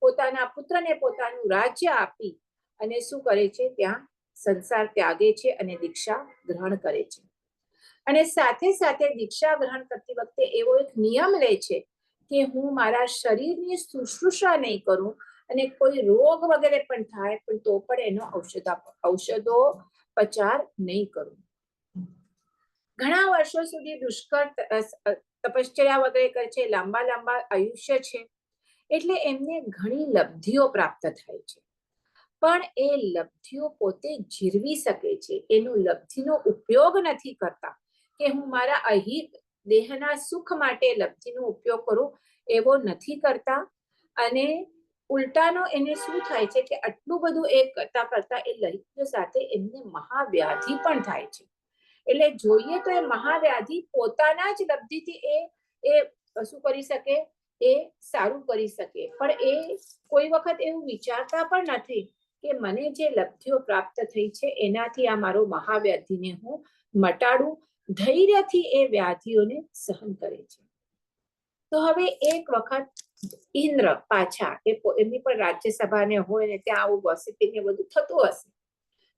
પોતાના પુત્રને પોતાનું રાજ્ય આપી અને શું કરે છે, ત્યાં સંસાર ત્યાગે છે અને દીક્ષા ગ્રહણ કરે છે. અને સાથે સાથે દીક્ષા ગ્રહણ કરતી વખતે એવો એક નિયમ લે છે કે હું મારા શરીરની શુશ્રૂષા નહીં કરું અને કોઈ રોગ વગેરે પણ થાય પણ તો પણ એનો ઔષધો પચાર નહીં કરું. ઘણા વર્ષો સુધી દુષ્કર તપશ્ચર્યા વગેરે કરે છે, લાંબા લાંબા આયુષ્ય છે, એટલે એમને ઘણી લબ્ધિઓ પ્રાપ્ત થાય છે. પણ એ લબ્ધિઓ પોતે જીરવી શકે છે, એનો લબ્ધિનો ઉપયોગ નથી કરતા કે હું મારા અહિત દેહના સુખ માટે લબ્ધિનો ઉપયોગ કરું એવો નથી કરતા. અને ઉલટાનો એને શું થાય છે કે આટલું બધું એ કરતા કરતા એ લહિત્ય સાથે એમને મહાવ્યાધિ પણ થાય છે. એટલે જોઈએ તો એ મહાવ્યાધિ પોતાના જ લબ્ધિથી એ શું કરી શકે, એ સારું કરી શકે, પણ એ કોઈ વખત એવું વિચારતા પણ નથી કે મને જે લબ્ધિઓ પ્રાપ્ત થઈ છે એનાથી આ મારો મહાવ્યાધિને હું મટાડું. ધૈર્યથી એ વ્યાધિઓને સહન કરે છે. તો હવે એક વખત ઇન્દ્ર પાછા એમની પણ રાજ્યસભાને હોય ને ત્યાં આવું ગોસિપિંગ ને બધું થતું હશે,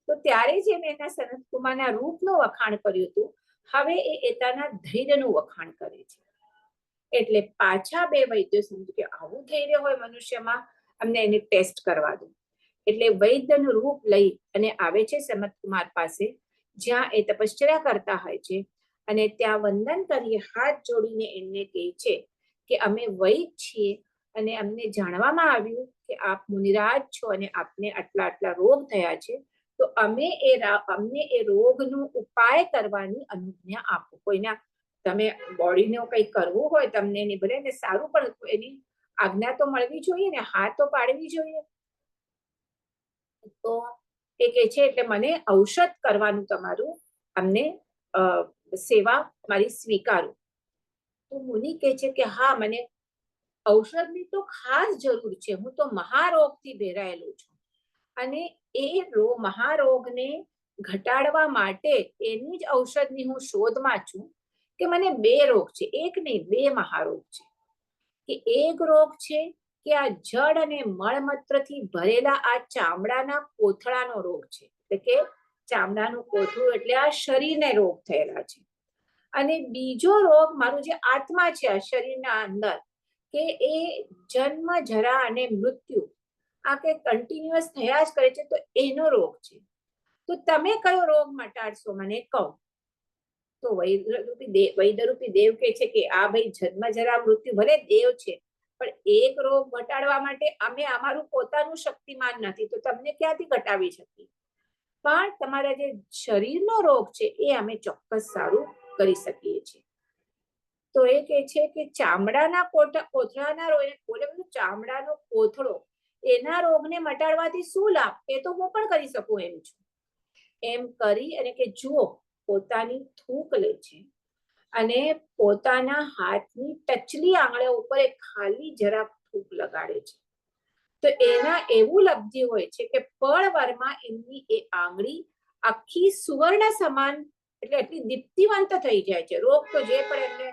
તો ત્યારે જે મેં એના સનત કુમારના રૂપનું વખાણ કર્યું હતું, હવે એ એતાના ધૈર્યનું વખાણ કરે છે. એટલે પાછા બે વૈદ્યો સમજ્યું કે આવું ધૈર્ય હોય મનુષ્યમાં, અમને એની ટેસ્ટ કરવા દો. એટલે વૈદ્યનું રૂપ લઈ અને આવે છે સનત કુમાર પાસે, જ્યાં એ તપશ્ચર્યા કરતા હોય છે. અને ત્યાં વંદન કરી હાથ જોડીને એમને કહે છે કે અમે વૈદ છીએ અને અમને જાણવામાં આવ્યું કે આપ મુનિરાજ છો અને આપને આટલા આટલા રોગ થયા છે, તો અમને એ રોગનો ઉપાય કરવાની અનુજ્ઞા આપો. કોઈના તમે બોડીને કંઈ કરવું હોય તમને એની ભલે ને સારું, પણ એની આજ્ઞા તો મળવી જોઈએ ને, હાથ તો પાડવી જોઈએ. તો એ કે છે એટલે મને ઔષધ કરવાનું તમારું અમને સેવા મારી સ્વીકારો. તો મુનિ કહે છે કે હા, મને ઔષધની તો ખાસ જરૂર છે, હું તો મહારોગથી ઘેરાયેલો છું અને એ મહારોગને ઘટાડવા માટે એની જ ઔષધની હું શોધમાં છું કે મને બે રોગ છે, એક નહીં બે મહારોગ છે. કે એક રોગ છે કે આ જળ અને મળમૂત્રથી ભરેલા આ ચામડાના કોથળાનો રોગ છે, એટલે કે ચામડાનું કોથળું એટલે આ શરીરને રોગ થયેલા છે. અને બીજો રોગ મારું જે આત્મા છે આ શરીરના અંદર, કે એ જન્મ જરા અને મૃત્યુ આ કે કન્ટિન્યુઅસ થયા જ કરે છે, તો એનો રોગ છે. તો તમે કયો રોગ મટાડશો મને કહો. તો વૈદરૂપી દેવ કહે છે કે આ ભાઈ જન્મ જરા મૃત્યુ ભલે દેવ છે, પણ એક રોગ ઘટાડવા માટે અમે અમારું પોતાનું શક્તિમાન નથી, તો તમને ક્યાંથી ઘટાડી શકીએ, પણ તમારા જે શરીરનો રોગ છે એ અમે ચોક્કસ સારું કરી શકીએ છીએ. તો એ કહે છે કે ચામડાના કોથળાના રોગ, ચામડાનો કોથળો એના રોગને મટાડવાથી શું લાભ, એ તો હું પણ કરી શકું એમ છું. એમ કરી અને કે જુઓ, પોતાની થૂક લે છે અને પોતાના હાથની ટચલી આંગળીઓ ઉપર એક ખાલી જરાક થૂક લગાડે છે. તો એના એવું લબ્ધિ હોય છે કે પળવારમાં એમની એ આંગળી આખી સુવર્ણ સમાન, એટલે એટલી દીપ્તિવંત થઈ જાય છે. રોગ તો જે પણ એમને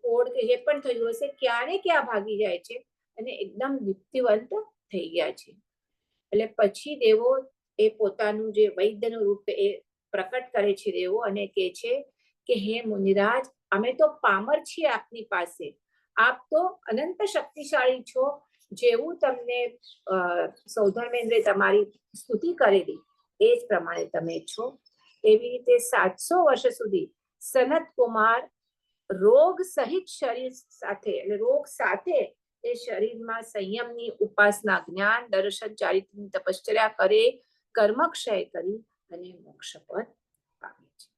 કોડ કે જે પણ થયું હશે ક્યારે ક્યાં ભાગી જાય છે અને એકદમ દીપ્તિવંત થઈ ગયા છે. એટલે પછી દેવો એ પોતાનું જે વૈદ્યનું રૂપ એ પ્રકટ કરે છે દેવો અને કહે છે કે હે મુનિરાજ, અમે તો પામર છીએ આપની પાસે, આપ તો અનંત શક્તિશાળી છો. જેવું તમને સૌધર્મેન્દ્રે તમારી સ્તુતિ કરેલી એ જ પ્રમાણે તમે છો. એવી રીતે 700 વર્ષ સુધી સનત કુમાર રોગ સહિત શરીર સાથે, એટલે રોગ સાથે એ શરીરમાં સંયમની ઉપાસના, જ્ઞાન, દર્શન, ચારિત્ર્યની તપશ્ચર્યા કરે, કર્મક્ષય કરી અને મોક્ષ પદ પામે છે.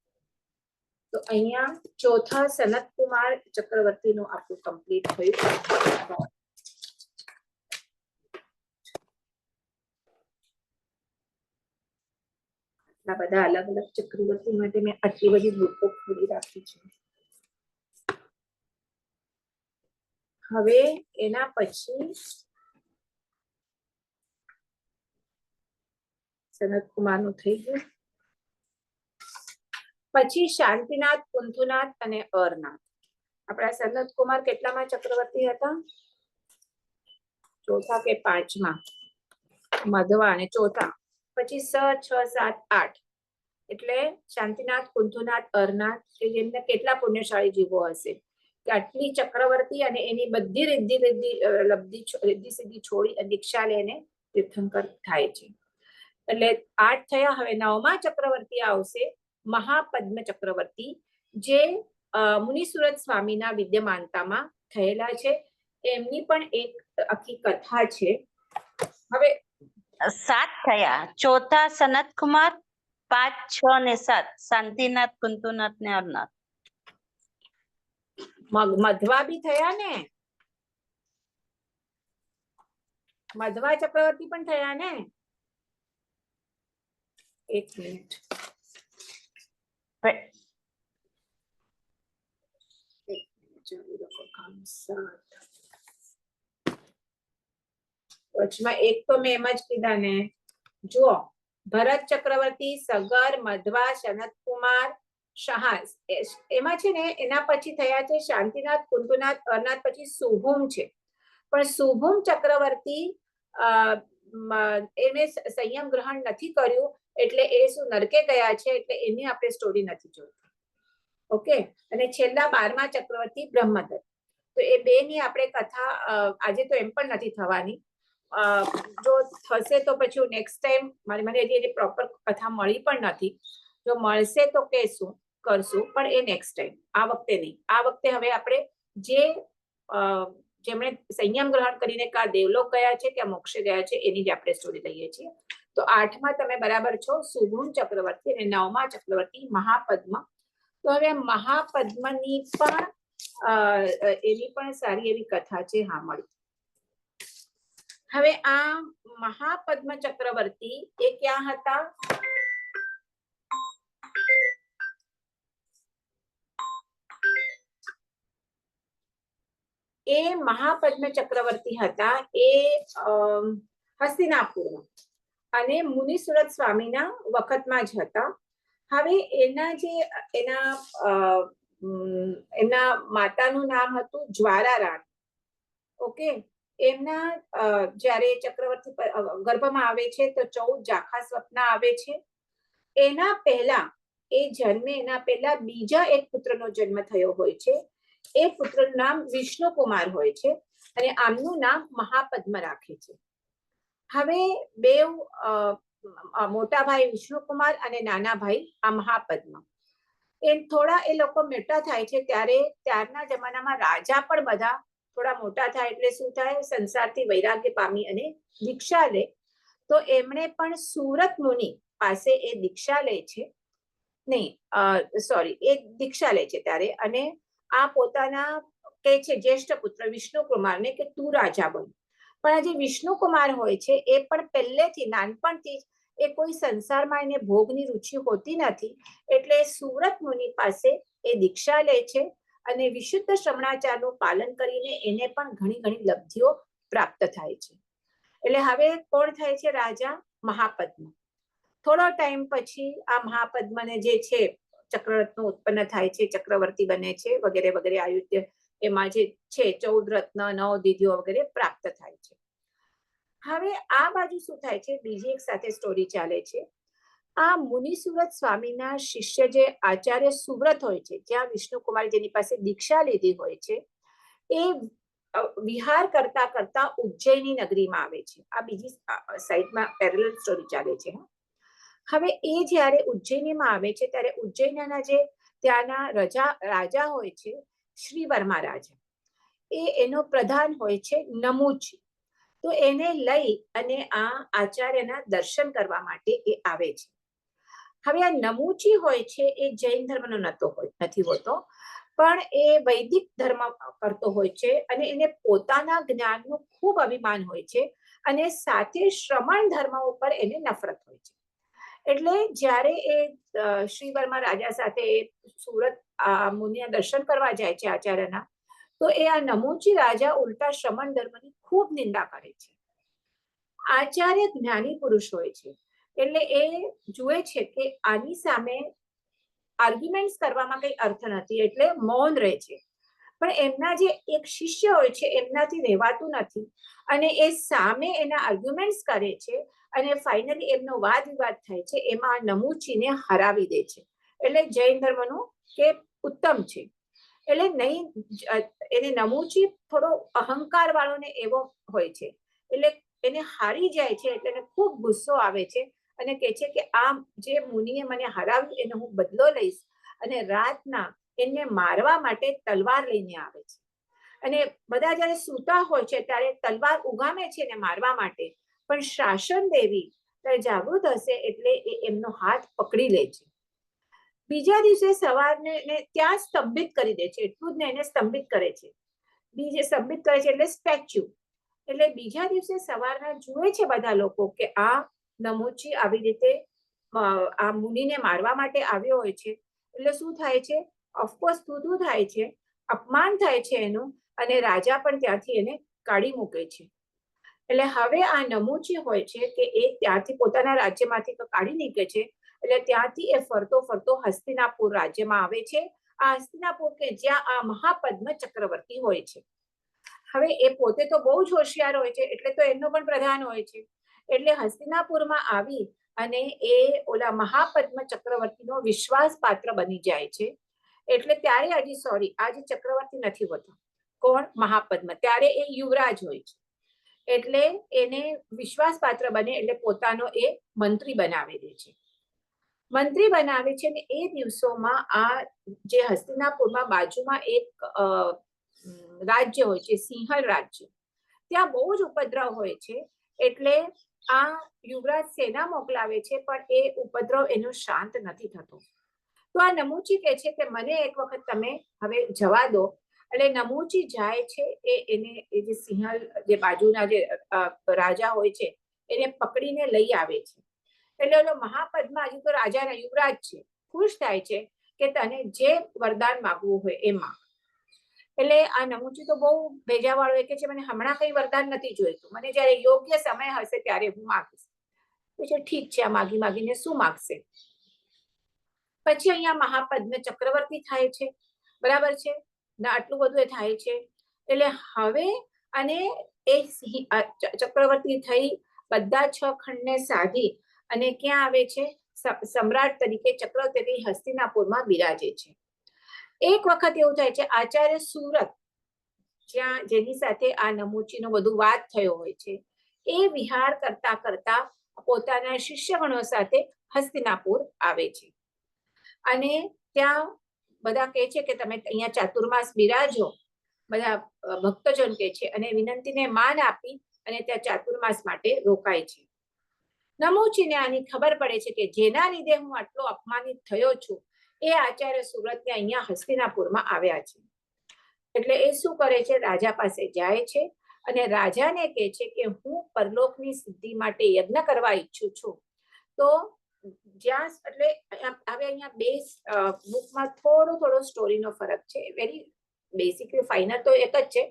તો અહીંયા ચોથા સનત કુમાર ચક્રવર્તીનું આપણું કમ્પ્લીટ થયું. આ બધા અલગ અલગ ચક્રવર્તી માટે મેં આટલી બધી બુકો ખોલી રાખી છે. હવે એના પછી સનતકુમાર નું થઈ ગયું. પછી શાંતિનાથ, કુંથુનાથ અને અરનાથ. આપણા સનતકુમાર કેટલામાં ચક્રવર્તી હતા? ચોથા કે પાંચમા. મધવા અને ચોથા. પછી 6, 6, 7, 8 એટલે શાંતિનાથ, કુંથુનાથ, અરનાથ કે જેમને કેટલા પુણ્યશાળી જીવો હશે કે આટલી ચક્રવર્તી અને એની બધી રિદ્ધિ સિદ્ધિ છોડી દીક્ષા લઈને તીર્થંકર થાય છે. એટલે 8 થયા. હવે 9મા ચક્રવર્તી આવશે મહાપદ્મ ચક્રવર્તી, જે મુનિસુરત સ્વામીના વિદ્યમાનતામાં થયેલા છે. એમની પણ એક આખી કથા છે. હવે 7 થયા. ચોથા સનતકુમાર, 5, 6 ને 7 શાંતિનાથ, કુંતુનાથ ને અરનાથ. મધવા બી થયા ને, મધવા ચક્રવર્તી પણ થયા ને. એક મિનિટ, વચમાં એક તો મેં એમ જ કીધા ને. જુઓ, ભરત ચક્રવર્તી, સગર, મધવા, સનતકુમાર, શાહસ, એમાં છે ને એના પછી થયા છે શાંતિનાથ, કુંતુનાથ, અરનાથ, પછી શુભુમ છે. પણ શુભુમ ચક્રવર્તી એને સંયમ ગ્રહણ નથી કર્યું, એટલે એ શું નરકે ગયા છે, એટલે એની આપણે સ્ટોરી નથી જોઈતી. ઓકે. અને છેલ્લા 12મા ચક્રવર્તી બ્રહ્મદત્ત. તો એ બે ની આપણે કથા આજે તો એમ પણ નથી થવાની. જો થશે તો પછી હું નેક્સ્ટ ટાઈમ, મને હજી પ્રોપર કથા મળી પણ નથી. જો મળશે તો કહેશું, કરશું, પણ એ નેક્સ્ટ ટાઈમ, આ વખતે નહીં. આ વખતે હવે આપણે જેમણે સંયમ ગ્રહણ કરીને કા દેવલોક ગયા છે કે મોક્ષે ગયા છે એની જ આપણે સ્ટોરી લઈએ છીએ. તો 8મા તમે બરાબર છો, શુભુમ ચક્રવર્તી, અને 9મા ચક્રવર્તી મહાપદ્મ. તો હવે મહાપદ્મની પણ એની પણ સારી એવી કથા છે. હા, મળી. હવે આ મહાપદ્મ ચક્રવર્તી એ ક્યાં હતા? એ મહાપદ્મ ચક્રવર્તી હતા એ હસ્તિનાપુરમાં, અને મુનિસુરત સ્વામીના વખતમાં જ હતા. હવે એમના માતાનું નામ હતું જ્વારારાણી. ઓકે. એમના જ્યારે ચક્રવર્તી ગર્ભમાં આવે છે તો 14 ઝાંખા સ્વપ્ન આવે છે. એના પહેલા, એ જન્મે એના પહેલા બીજા એક પુત્રનો જન્મ થયો હોય છે. એ પુત્રનું નામ વિષ્ણુકુમાર હોય છે, અને આમનું નામ મહાપદ્મ રાખે છે. હવે બે મોટા ભાઈ વિષ્ણુકુમાર અને નાના ભાઈ આ મહાપદ્મ, થોડા એ લોકો મોટા થાય છે ત્યારે ત્યારના જમાનામાં રાજા પણ બધા થોડા મોટા થાય એટલે શું થાય, સંસારથી વૈરાગ્ય પામી અને દીક્ષા લે. તો એમણે પણ સુરત મુનિ પાસે એ દીક્ષા લે છે. નહીં, સોરી, એ દીક્ષા લે છે ત્યારે, અને આ પોતાના કે છે જ્યેષ્ઠ પુત્ર વિષ્ણુકુમારને કે તું રાજા બન. પણ આ જે વિષ્ણુકુમાર હોય છે એ પણ પહેલેથી નાનપણથી એ કોઈ સંસારમાં એને ભોગની રુચિ હોતી નથી, એટલે સુરત મુનિ પાસે એ દીક્ષા લે છે, અને વિશુદ્ધ શ્રમણાચારનું પાલન કરીને એને પણ ઘણી ઘણી લબ્ધિઓ પ્રાપ્ત થાય છે. એટલે હવે કોણ થાય છે રાજા? મહાપદ્મ. થોડો ટાઈમ પછી આ મહાપદ્મને જે છે ચક્રરત્ન ઉત્પન્ન થાય છે, ચક્રવર્તી બને છે, વગેરે વગેરે. આયુષ્ય એમાં જે છે 14 રત્ન, 9 દિધ્યો વગેરે પ્રાપ્ત થાય છે. હવે આ બાજુ શું થાય છે, બીજી એક સાથે સ્ટોરી ચાલે છે. આ મુનિસુરત સ્વામીના શિષ્ય જે આચાર્ય સુવ્રત હોય છે, જ્યાં વિષ્ણુકુમાર જેની પાસે દીક્ષા લીધી હોય છે, એ વિહાર કરતા કરતા ઉજ્જૈની નગરીમાં આવે છે. આ બીજી સાઈડમાં પેરેલલ સ્ટોરી ચાલે છે. હવે એ જ્યારે ઉજ્જૈનીમાં આવે છે ત્યારે ઉજ્જૈનના જે ત્યાંના રાજા હોય છે, શ્રીવર્મા રાજા, એનો પ્રધાન હોય છે નમુચી. તો એને લઈ અને આ આચાર્યના દર્શન કરવા માટે એ આવે છે. હવે આ નમુચી હોય છે એ જૈન ધર્મનો નથી હોતો, પણ એ વૈદિક ધર્મ કરતો હોય છે, અને એને પોતાના જ્ઞાનનું ખૂબ અભિમાન હોય છે, અને સાથે શ્રમણ ધર્મ ઉપર એને નફરત હોય છે. એટલે જ્યારે એ શ્રીવર્મા રાજા સાથે એ સુરત મુનિના દર્શન કરવા જાય છે આચાર્યના, તો એ આ નમૂચી રાજા ઉલટા શ્રમણ ધર્મની ખૂબ નિંદા કરે છે. આચાર્ય જ્ઞાની પુરુષ હોય છે, એટલે એ જુએ છે કે આની સામે આર્ગ્યુમેન્ટ્સ કરવામાં કઈ અર્થ નથી, એટલે મૌન રહે છે. પણ એમના જે એક શિષ્ય હોય છે એમનાથી રહેવાતું નથી, અને એ સામે એના આર્ગ્યુમેન્ટ્સ કરે છે, અને ફાઇનલી એમનો વાદ વિવાદ થાય છે, એમાં નમૂચીને હરાવી દે છે. એટલે જૈન ધર્મનું કે ઉત્તમ છે. એટલે નહીં, એને નમૂચી થોડો અહંકાર વાળો ને એવો હોય છે, એટલે એને હારી જાય છે, એટલે એને ખૂબ ગુસ્સો આવે છે, અને કહે છે કે આ જે મુનિએ મને હરાવ્યું એનો હું બદલો લઈશ, અને રાતના એને મારવા માટે તલવાર લઈને આવે છે. અને બધા જયારે સૂતા હોય છે ત્યારે તલવાર ઉગામે છે ને મારવા માટે, પણ શાસન દેવી ત્યારે જાગૃત હશે એટલે એ એમનો હાથ પકડી લે છે. બીજા દિવસે સવારને ત્યાં સ્તંભિત કરી દે છે, એટલું જ ને એને સ્તંભિત કરે છે. બીજે સ્તંભિત કરે છે એટલે સ્ટેચ્યુ. એટલે બીજા દિવસે સવારના જુએ છે બધા લોકો કે આ નમૂચી આવી રીતે આ મુનિને મારવા માટે આવ્યો હોય છે. એટલે શું થાય છે? ઓફકોર્સ થૂથું થાય છે, અપમાન થાય છે એનું, અને રાજા પણ ત્યાંથી એને કાઢી મૂકે છે. એટલે હવે આ નમૂચી હોય છે કે એ ત્યાંથી પોતાના રાજ્યમાંથી કાઢી નીકળે છે, એટલે ત્યાંથી એ ફરતો ફરતો હસ્તિનાપુર રાજ્યમાં આવે છે. આ હસ્તિનાપુર કે જ્યાં આ મહાપદ્મ ચક્રવર્તી હોય છે. હવે એ પોતે તો બહુ જ હોશિયાર હોય છે, એટલે તો એમનો પણ પ્રધાન હોય છે. એટલે હસ્તિનાપુરમાં આવી અને એ ઓલા મહાપદ્મ ચક્રવર્તીનો વિશ્વાસ પાત્ર બની જાય છે. એટલે ત્યારે હજી સોરી, આજે ચક્રવર્તી નથી હોતો. કોણ? મહાપદ્મ. ત્યારે એ યુવરાજ હોય છે, એટલે એને વિશ્વાસ પાત્ર બને, એટલે પોતાનો એ મંત્રી બનાવી દે છે. મંત્રી બનાવે છે, ને એ દિવસોમાં આ જે હસ્તિનાપુરમાં બાજુમાં એક રાજ્ય હોય છે, સિંહલ રાજ્ય, ત્યાં બહુ જ ઉપદ્રવ હોય છે. એટલે આ યુવરાજ સેના મોકલાવે છે, પણ એ ઉપદ્રવ એનો શાંત નથી થતો. તો આ નમૂચી કહે છે કે મને એક વખત તમે હવે જવા દો. એટલે નમૂચી જાય છે, એને એ જે સિંહલ જે બાજુના જે રાજા હોય છે એને પકડીને લઈ આવે છે. એટલે ઓલો મહાપદ્મ હજી તો રાજાના યુવરાજ છે, ખુશ થાય છે કે તને જે વરદાન માંગવું હોય એ માંગ. એટલે આ નમૂચી તો બહુ ભેજાવાળો કે છે મને હમણાં કઈ વરદાન નથી જોઈતું, મને જયારે યોગ્ય સમય હશે ત્યારે હું માગીશ. પછી ઠીક છે, આ માગી માગીને શું માગશે. પછી અહીંયા મહાપદ્મ ચક્રવર્તી થાય છે, બરાબર છે ને, આટલું બધું એ થાય છે. એટલે હવે અને એ ચક્રવર્તી થઈ બધા 6 ખંડને સાધી અને ક્યાં આવે છે? સમ્રાટ તરીકે ચક્રવર્તી હસ્તિનાપુરમાં બિરાજે છે. એક વખત એવું થાય છે, આચાર્ય સુરત જ્યાં જેની સાથે આ નમૂચીનો બધું વાત થયો હોય છે, એ વિહાર કરતા કરતા પોતાના શિષ્યગણો સાથે હસ્તિનાપુર આવે છે. અને ત્યાં બધા કહે છે કે તમે અહીંયા ચાતુર્માસ બિરાજો, બધા ભક્તજન કહે છે, અને વિનંતીને માન આપી અને ત્યાં ચાતુર્માસ માટે રોકાય છે. નમૂચીને આની ખબર પડે છે કે જેના લીધે હું આટલો અપમાનિત થયો છું એ આચાર્ય સુરતને અહીંયા હસ્તિનાપુરમાં આવ્યા છે. એટલે એ શું કરે છે? રાજા પાસે જાય છે અને રાજાને કહે છે કે હું પરલોકની સિદ્ધિ માટે યજ્ઞ કરવા ઈચ્છું છું. તો જ્યાં એટલે હવે અહીંયા બે બુકમાં થોડો સ્ટોરીનો ફરક છે, વેરી બેસિકલી ફાઇનલ તો એક જ છે.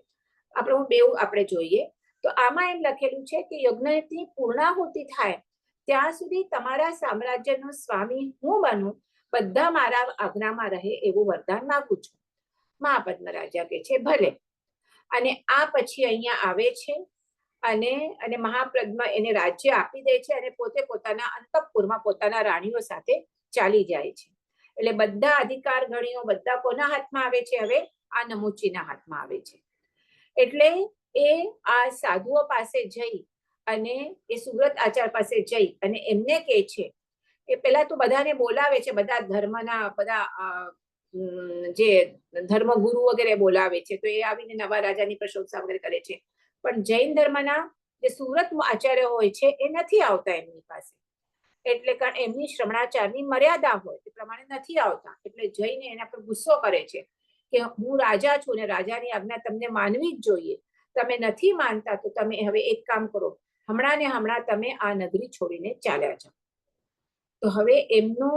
હું બેઉ આપણે જોઈએ તો આમાં એમ લખેલું છે કે યજ્ઞની પૂર્ણાહુતિ થાય ત્યાં સુધી તમારા સામ્રાજ્યનો સ્વામી હું બનું, બધા મારા આજ્ઞામાં રહે એવું વરદાન માંગુ છું. મહાપદ્મ રાજા કહે છે ભલે. અને આ પછી અહીંયા આવે છે અને મહાપદ્મ એને રાજ્ય આપી દે છે, અને પોતે પોતાના અંતઃપુરમાં પોતાના રાણીઓ સાથે ચાલી જાય છે. એટલે બધા અધિકાર ગણીઓ બધા કોના હાથમાં આવે છે? હવે આ નમૂચીના હાથમાં આવે છે. એટલે એ આ સાધુઓ પાસે જઈ અને એ સુરત આચાર પાસે જઈ અને એમને કહે છે, એ પેલા તો બધાને બોલાવે છે, બધા ધર્મના બધા જે ધર્મગુરુ વગેરે બોલાવે છે, તો એ આવીને નવા રાજાની પ્રશંસા વગેરે કરે છે. પણ જૈન ધર્મના જે સુરત આચાર્ય હોય છે એ નથી આવતા એમની પાસે, એટલે કારણ એમની શ્રવણાચારની મર્યાદા હોય એ પ્રમાણે નથી આવતા. એટલે જઈને એના પર ગુસ્સો કરે છે કે હું રાજા છું ને રાજાની આજ્ઞા તમને માનવી જ જોઈએ, તમે નથી માનતા તો તમે હવે એક કામ કરો, હમણાં ને હમણાં તમે આ નગરી છોડીને ચાલ્યા જાઓ. તો હવે એમનો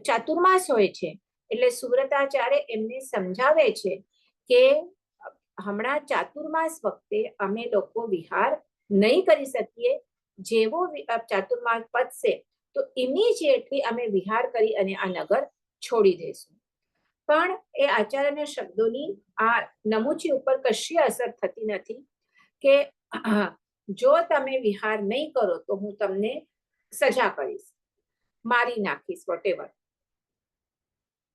ચાતુર્માસ હોય છે, એટલે સુવ્રતાચાર્ય એમને સમજાવે છે કે હમણાં ચાતુર્માસ વખતે અમે લોકો વિહાર નહીં કરી શકીએ, જેવો ચાતુર્માસ પતશે તો ઇમિડિયેટલી અમે વિહાર કરી અને આ નગર છોડી દઈશું. પણ એ આચાર્યના શબ્દોની આ નમુચી ઉપર કશી અસર થતી નથી કે જો તમે વિહાર નહીં કરો તો હું તમને સજા કરીશ, મારી નાખીશ, વોટેવર.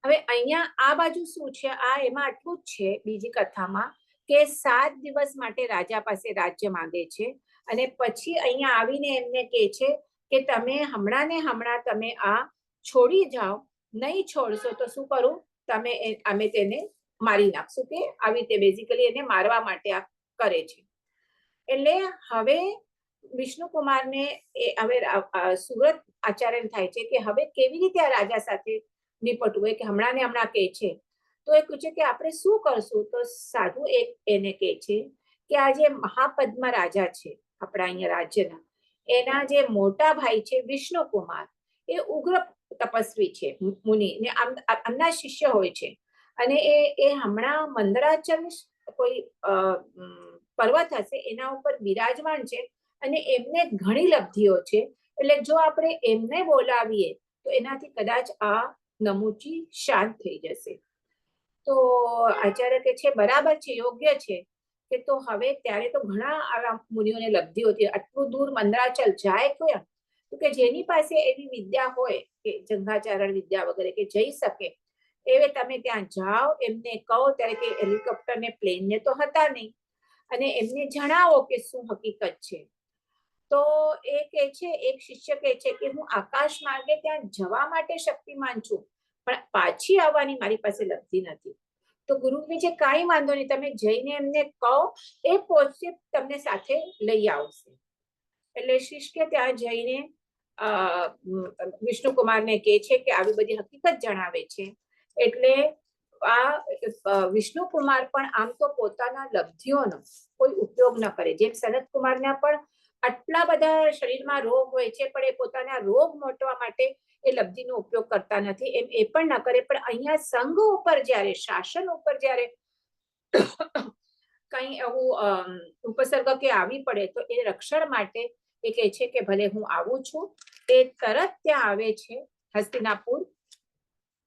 હવે અહીંયા આ બાજુ શું છે, આ એમાં આટલું જ છે બીજી કથામાં કે 7 દિવસ માટે રાજા પાસે રાજ્ય માંગે છે અને પછી અહીંયા આવીને એમને કહે છે કે તમે હમણાં ને હમણાં તમે આ છોડી જાઓ, નહીં છોડશો તો શું કરું, અમે તેને મારી નાખશું, કે આવી રીતે બેઝિકલી એને મારવા માટે આ કરે છે. એટલે હવે વિષ્ણુકુમારને હવે સુવ્રત આચાર્ય થાય છે કે હવે કેવી રીતે આ રાજા સાથે નિપટવું, કે હમણાં ને હમણાં કહે છે. તો એ પૂછે કે આપણે શું કરશું, તો સાધુ એક એને કહે છે કે આ જે મહાપદ્મ રાજા છે આપણા અહીંયા રાજ્યના, એના જે મોટા ભાઈ છે વિષ્ણુકુમાર, એ ઉગ્ર તપસ્વી છે, મુનિ ને આમના શિષ્ય હોય છે. અને એ હમણાં મંદરાચલ કોઈ પર્વત હશે એના ઉપર બિરાજમાન છે અને એમને ઘણી લબ્ધિઓ છે. એટલે જો આપણે એમને બોલાવીએ તો એનાથી કદાચ આ નમુચી શાંત થઈ જશે. તો આચાર્ય કે છે બરાબર છે, યોગ્ય છે, કે તો હવે ત્યારે તો ઘણા આવા મુનિઓને લબ્ધિઓ હતી, આટલું દૂર મંદરાચલ જાય ક્યાં, તો કે જેની પાસે એવી વિદ્યા હોય કે જંઘાચારણ વિદ્યા વગેરે કે જઈ શકે એવે તમે ત્યાં જાઓ, એમને કહો. ત્યારે કે હેલિકોપ્ટર ને પ્લેન ને તો હતા નહીં, અને એમને જણાવો કે શું હકીકત છે. તો એ કે છે, એક શિષ્ય કે છે કે હું આકાશ માર્ગે ત્યાં જવા માટે શક્તિમાન છું, પણ પાછી આવવાની મારી પાસે લબ્ધિ નથી. તો ગુરુ કહે છે કાંઈ વાંધો નહીં, તમે જઈને એમને કહો, એ પહોંચે તમને સાથે લઈ આવશે. એટલે શિષ્ય ત્યાં જઈને વિષ્ણુકુમારને કહે છે કે આવી બધી હકીકત જણાવે છે. એટલે આ વિષ્ણુકુમાર પણ આમ તો પોતાના લબ્ધિઓનો કોઈ ઉપયોગ ન કરે, જેમ સનતકુમારના પણ આટલા બધા શરીરમાં રોગ હોય છે પણ એ પોતાના રોગ મોટવા માટે એ લબ્ધિનો ઉપયોગ કરતા નથી, એમ એ પણ ન કરે. પણ અહીંયા સંઘ ઉપર જ્યારે, શાસન ઉપર જ્યારે કઈ એવું ઉપસર્ગ કે આવી પડે તો એ રક્ષણ માટે એ કહે છે કે ભલે હું આવું છું. એ તરત ત્યાં આવે છે હસ્તિનાપુર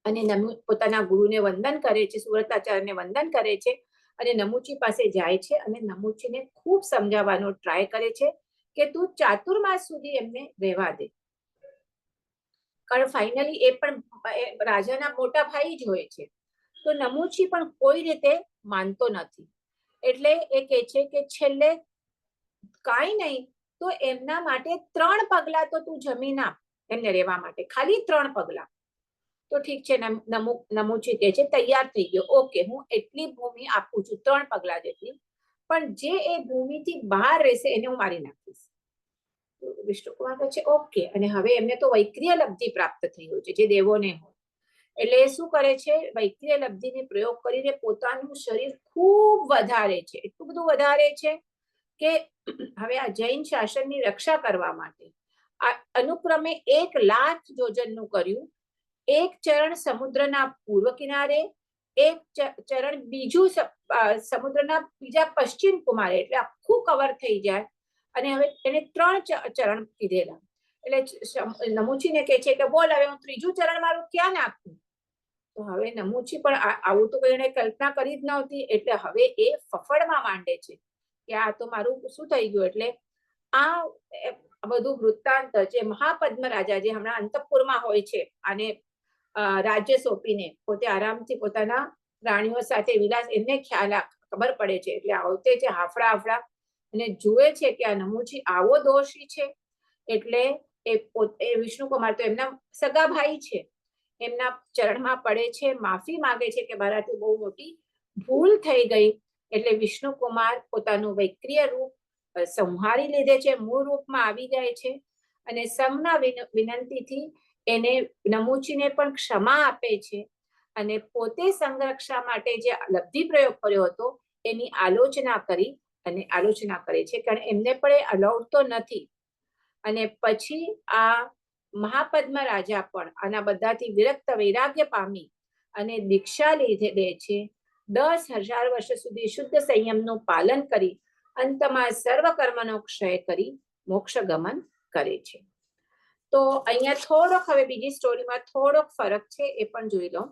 અને પોતાના ગુરુને વંદન કરે છે, સુવ્રતાચાર્યને વંદન કરે છે અને નમુચી પાસે જાય છે અને નમુચીને ખૂબ સમજાવવાનો ટ્રાય કરે છે કે તું ચાતુર્માસ સુધી એમને રહેવા દે. કારણ ફાઇનલી એ પણ રાજાના મોટા ભાઈ જ હોય છે. તો નમુચી પણ કોઈ રીતે માનતો નથી. એટલે એ કહે છે કે છેલ્લે કાંઈ નહીં તો એમના માટે 3 પગલા તો તું જમીન આપ એમને રહેવા માટે, ખાલી 3 પગલા. તો ઠીક છે, નમુચી કહે છે તૈયાર થઈ ગયો, ઓકે હું એટલી ભૂમિ આપું છું, 3 પગલા જેટલી, પણ જે એ ભૂમિથી બહાર રહેશે એને હું મારી નાખીશ. વિષ્ણુકુમાર કહે છે ઓકે. અને હવે એમને તો વૈક્રિય લબ્ધિ પ્રાપ્ત થઈ હોય છે જે દેવોને હોય. એટલે એ શું કરે છે, વૈક્રિય લબ્ધિને પ્રયોગ કરીને પોતાનું શરીર ખૂબ વધારે છે, એટલું બધું વધારે છે કે હવે આ જૈન શાસનની રક્ષા કરવા માટે આ અનુક્રમે 1,00,000 યોજનનું કર્યું. એક ચરણ સમુદ્રના પૂર્વ કિનારે, એક ચરણ બીજું સમુદ્રના બીજા પશ્ચિમ કિનારે, એટલે આખું કવર થઈ જાય. અને હવે એને 3 ચરણ કીધેલા. એટલે નમુચીને કહે છે કે બોલ હવે હું 3જું ચરણ મારું ક્યાં નાખું. તો હવે નમુચી પણ આવું તો એને કલ્પના કરી જ નહોતી. એટલે હવે એ ફફડમાં માંડે છે કે આ તો મારું શું થઈ ગયું. એટલે આ બધું વૃત્તાંત જે મહાપદ્મ રાજા જે હમણાં અંતઃપુરમાં હોય છે અને રાજ્ય સોંપીને પોતે આરામથી પોતાના રાણીઓ સાથે વિલાસ, એમને ખબર પડે છે. એટલે આવતે છે હાફડા અને જુએ છે કે આ નમુચી આવો દોષી છે. એટલે એ વિષ્ણુકુમાર તો એમના સગા ભાઈ છે, એમના ચરણમાં પડે છે, માફી માંગે છે કે મારાથી બહુ મોટી ભૂલ થઈ ગઈ. એટલે વિષ્ણુકુમાર પોતાનું વૈક્રિય રૂપ સંહારી લીધે છે, મૂળ રૂપમાં આવી જાય છે અને સમના વિનંતીથી એને નમુચીને પણ ક્ષમા આપે છે અને પોતે સંરક્ષા માટે જે લબ્ધિ પ્રયોગ કર્યો હતો એની આલોચના કરે છે, કારણ એમને પણ એ અલાઉડ તો નથી. અને પછી આ મહાપદ્મ રાજા પણ આના બધાથી વિરક્ત વૈરાગ્ય પામી અને દીક્ષા લીધે લે છે. 10,000 વર્ષ સુધી શુદ્ધ સંયમનું પાલન કરી અંતમાં સર્વ કર્મનો ક્ષય કરી મોક્ષ ગમન કરે છે. તો અહીંયા થોડોક હવે બીજી સ્ટોરીમાં થોડોક ફરક છે, એ પણ જોઈ લો.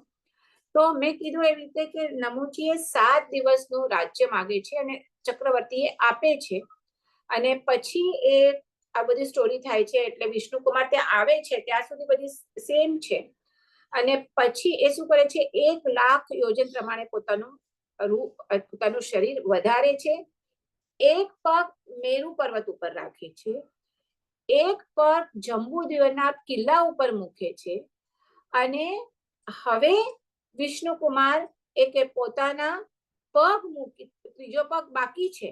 તો મેં કીધું એવી રીતે કે નમુચીએ 7 દિવસનું રાજ્ય માગે છે અને ચક્રવર્તીએ આપે છે. અને પછી એ આ બધી સ્ટોરી થાય છે એટલે વિષ્ણુકુમાર ત્યાં આવે છે ત્યાં સુધી બધી સેમ છે. અને પછી એ શું કરે છે, 1 લાખ યોજન પ્રમાણે પોતાનું શરીર વધારે છે. એક પગ મેરુ પર્વત ઉપર રાખે છે, એક પગ જંબુદ્વીપના કિલ્લા ઉપર મૂકે છે. અને હવે વિષ્ણુકુમાર કે પોતાના પગ મૂકી, ત્રીજો પગ બાકી છે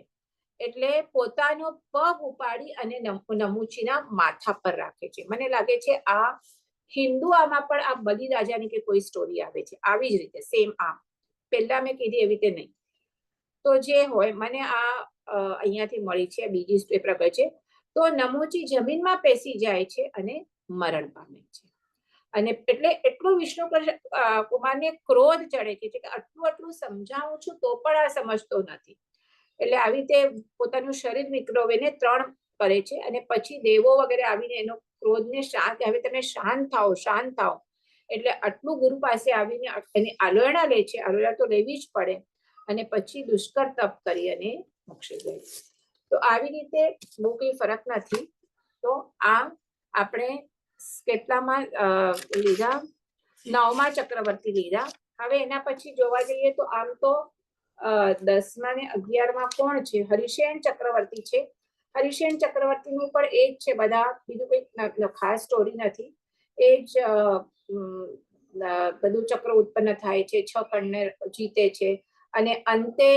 એટલે પોતાનો પગ ઉપાડી અને નમુચીના માથા પર રાખે છે. મને લાગે છે આ હિન્દુઆમાં પણ આ બલિરાજાની કે કોઈ સ્ટોરી આવે છે આવી જ રીતે સેમ. આમ પહેલા મેં કીધી એવી રીતે નહીં. તો જે હોય મને આ અહીંયાથી મળી છે, બીજી પ્રકાર છે. તો નમુચી જમીનમાં પેસી જાય છે અને મરણ પામે છે. અને એટલે એટલું વિષ્ણુ કુમારને ક્રોધ ચડે છે કે આટલું સમજાવું છું તો પણ આ સમજતો નથી. એટલે આવી રીતે પોતાનું શરીર વિક્રોવીને 3 કરે છે અને પછી દેવો વગેરે આવીને એનો ક્રોધને શાંત, હવે તમે શાંત થાઓ. એટલે આટલું ગુરુ પાસે આવીને એની આલોયણા લે છે. આલોયણા તો લેવી જ પડે. અને પછી દુષ્કર તપ કરી અને મોક્ષે જાય. તો આવી રીતે બહુ કઈ ફરક નથી. તો આ આપણે કેટલામાં લીધા, 9મા ચક્રવર્તી લીધા. હવે એના પછી જોવા જઈએ તો આમ તો 10મા ને 11મા કોણ છે? હરિશેન ચક્રવર્તી છે. હરિશેન ચક્રવર્તીનું પણ એ જ છે, બધા બીજું કઈ ખાસ સ્ટોરી નથી. એ જ બધું ચક્ર ઉત્પન્ન થાય છે, 6 કણને જીતે છે અને અંતે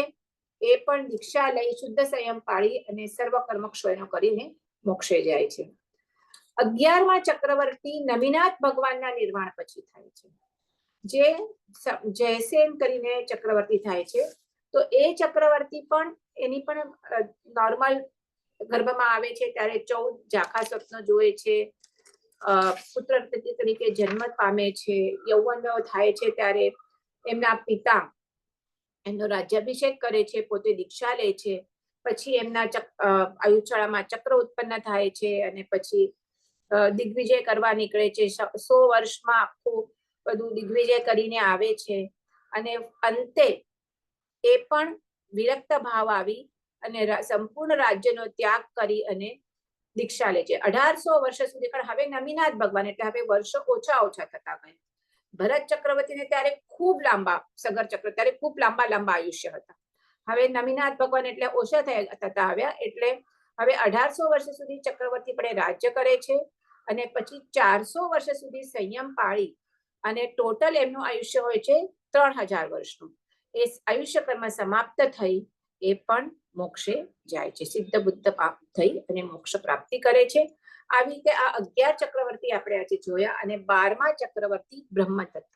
એ પણ દીક્ષા લઈ શુદ્ધ સંયમ પાળી અને સર્વ કર્મ ક્ષયનો કરીને મોક્ષે જાય છે. 11મા ચક્રવર્તી નમિનાથ ભગવાનના નિર્વાણ પછી થાય છે, જે જયસેન કરીને ચક્રવર્તી થાય છે. તો એ ચક્રવર્તી પણ એની પણ નોર્મલ ગર્ભમાં આવે છે ત્યારે 14 ઝાંખા સ્વપ્ન જોવે છે, પુત્ર તરીકે જન્મ પામે છે. યૌવન થાય છે ત્યારે એમના પિતા એમનો રાજ્યાભિષેક કરે છે, પોતે દીક્ષા લે છે. પછી એમના આયુષ્યમાં ચક્ર ઉત્પન્ન થાય છે અને પછી દિગ્વિજય કરવા નીકળે છે. 100 વર્ષમાં આખું બધું દિગ્વિજય કરીને આવે છે. અને અંતે એ પણ વિરક્ત ભાવ આવી અને સંપૂર્ણ રાજ્યનો ત્યાગ કરી અને દીક્ષા લે છે. 1800 વર્ષ સુધી. પણ હવે નમિનાથ ભગવાન એટલે હવે વર્ષો ઓછા થતા ગયા. ભરત ચક્રવર્તીને ત્યારે ખૂબ લાંબા સગર ચક્ર, ત્યારે ખૂબ લાંબા આયુષ્ય હતા. હવે નમિનાથ ભગવાન એટલે ઓછા થતા આવ્યા. એટલે હવે 1800 વર્ષ સુધી ચક્રવર્તી પણ રાજ્ય કરે છે અને પછી 400 વર્ષ સુધી સંયમ પાળી અને ટોટલ એમનું આયુષ્ય હોય છે 3000 વર્ષનું. એ આયુષ્ય કર્મ સમાપ્ત થઈ એ પણ મોક્ષે જાય છે, સિદ્ધ બુદ્ધ થઈ અને મોક્ષ પ્રાપ્તિ કરે છે. આવી રીતે આ 11 ચક્રવર્તી આપણે આજે જોયા. અને 12મા ચક્રવર્તી બ્રહ્મદત્ત,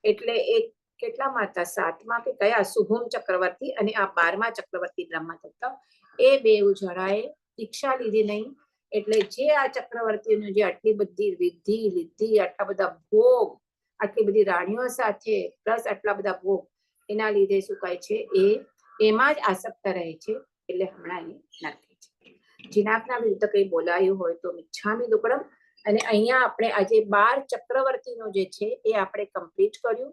એટલે એ કેટલામાં હતા? 7મા કે કયા? શુભમ ચક્રવર્તી અને આ 12મા ચક્રવર્તી બ્રહ્મદત્ત. એ 2 જણાએ દીક્ષા લીધી નહીં. એટલે જે આ ચક્રવર્તીઓનું જે આટલી બધી વિધિ લીધી, આટલા બધા ભોગ, આટલી બધી રાણીઓ સાથે પ્લસ આટલા બધા ભોગ, એના લીધે શું કહે છે, એ એમાં જ આસક્ત રહે છે. એટલે હમણાં એ નરકે છે. જીનાકના વિરુદ્ધ કંઈ બોલાયું હોય તો મિચ્છામી દુક્કડમ. અને અહીંયા આપણે આજે 12 ચક્રવર્તીનું જે છે એ આપણે કમ્પ્લીટ કર્યું.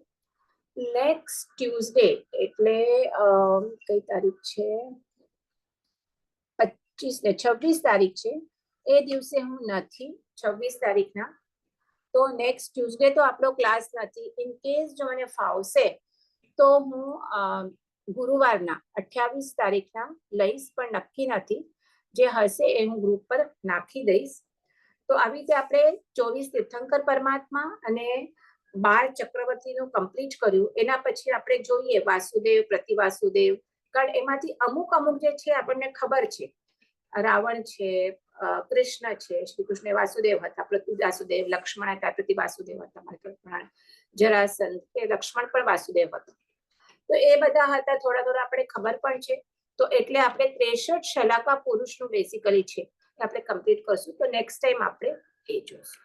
નેક્સ્ટ ટ્યુઝડે એટલે કઈ તારીખ છે? 26 તારીખ છે. એ દિવસે હું નથી, 26 તારીખના. તો નેક્સ્ટ ટ્યુઝડે તો આપણો ક્લાસ નથી. ઇન કેસ જો મને ફાવશે તો હું ગુરુવારના 28 તારીખના લઈશ, પણ નક્કી નથી. જે હશે એ હું ગ્રુપ પર નાખી દઈશ. તો આવી રીતે આપણે 24 તીર્થંકર પરમાત્મા અને 12 ચક્રવર્તીનું કમ્પ્લીટ કર્યું. એના પછી આપણે જોઈએ વાસુદેવ, પ્રતિવાસુદેવ, કારણ એમાંથી અમુક જે છે આપણને ખબર છે. રાવણ છે, કૃષ્ણ છે, શ્રી કૃષ્ણ વાસુદેવ હતા, પ્રતિવાસુદેવ, લક્ષ્મણ હતા, પ્રતિવાસુદેવ હતા, જરાસંધ કે લક્ષ્મણ પણ વાસુદેવ હતો. તો એ બધા હતા, થોડા આપણે ખબર પણ છે. તો એટલે આપણે 63 શલાકા પુરુષનું બેસિકલી છે આપણે કમ્પ્લીટ કરશું. તો નેક્સ્ટ ટાઈમ આપણે એ જોઈશું.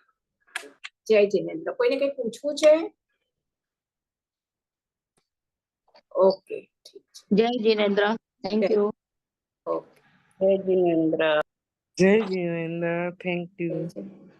જય જિનેન્દ્ર. કોઈને કઈ પૂછવું છે? ઓકે, ઠીક છે. જય જીનેન્દ્ર. Thank you. ઓકે. જય જીનેન્દ્ર. જય જીનેન્દ્ર, થેન્ક યુ. જય જિનેન્દ્ર.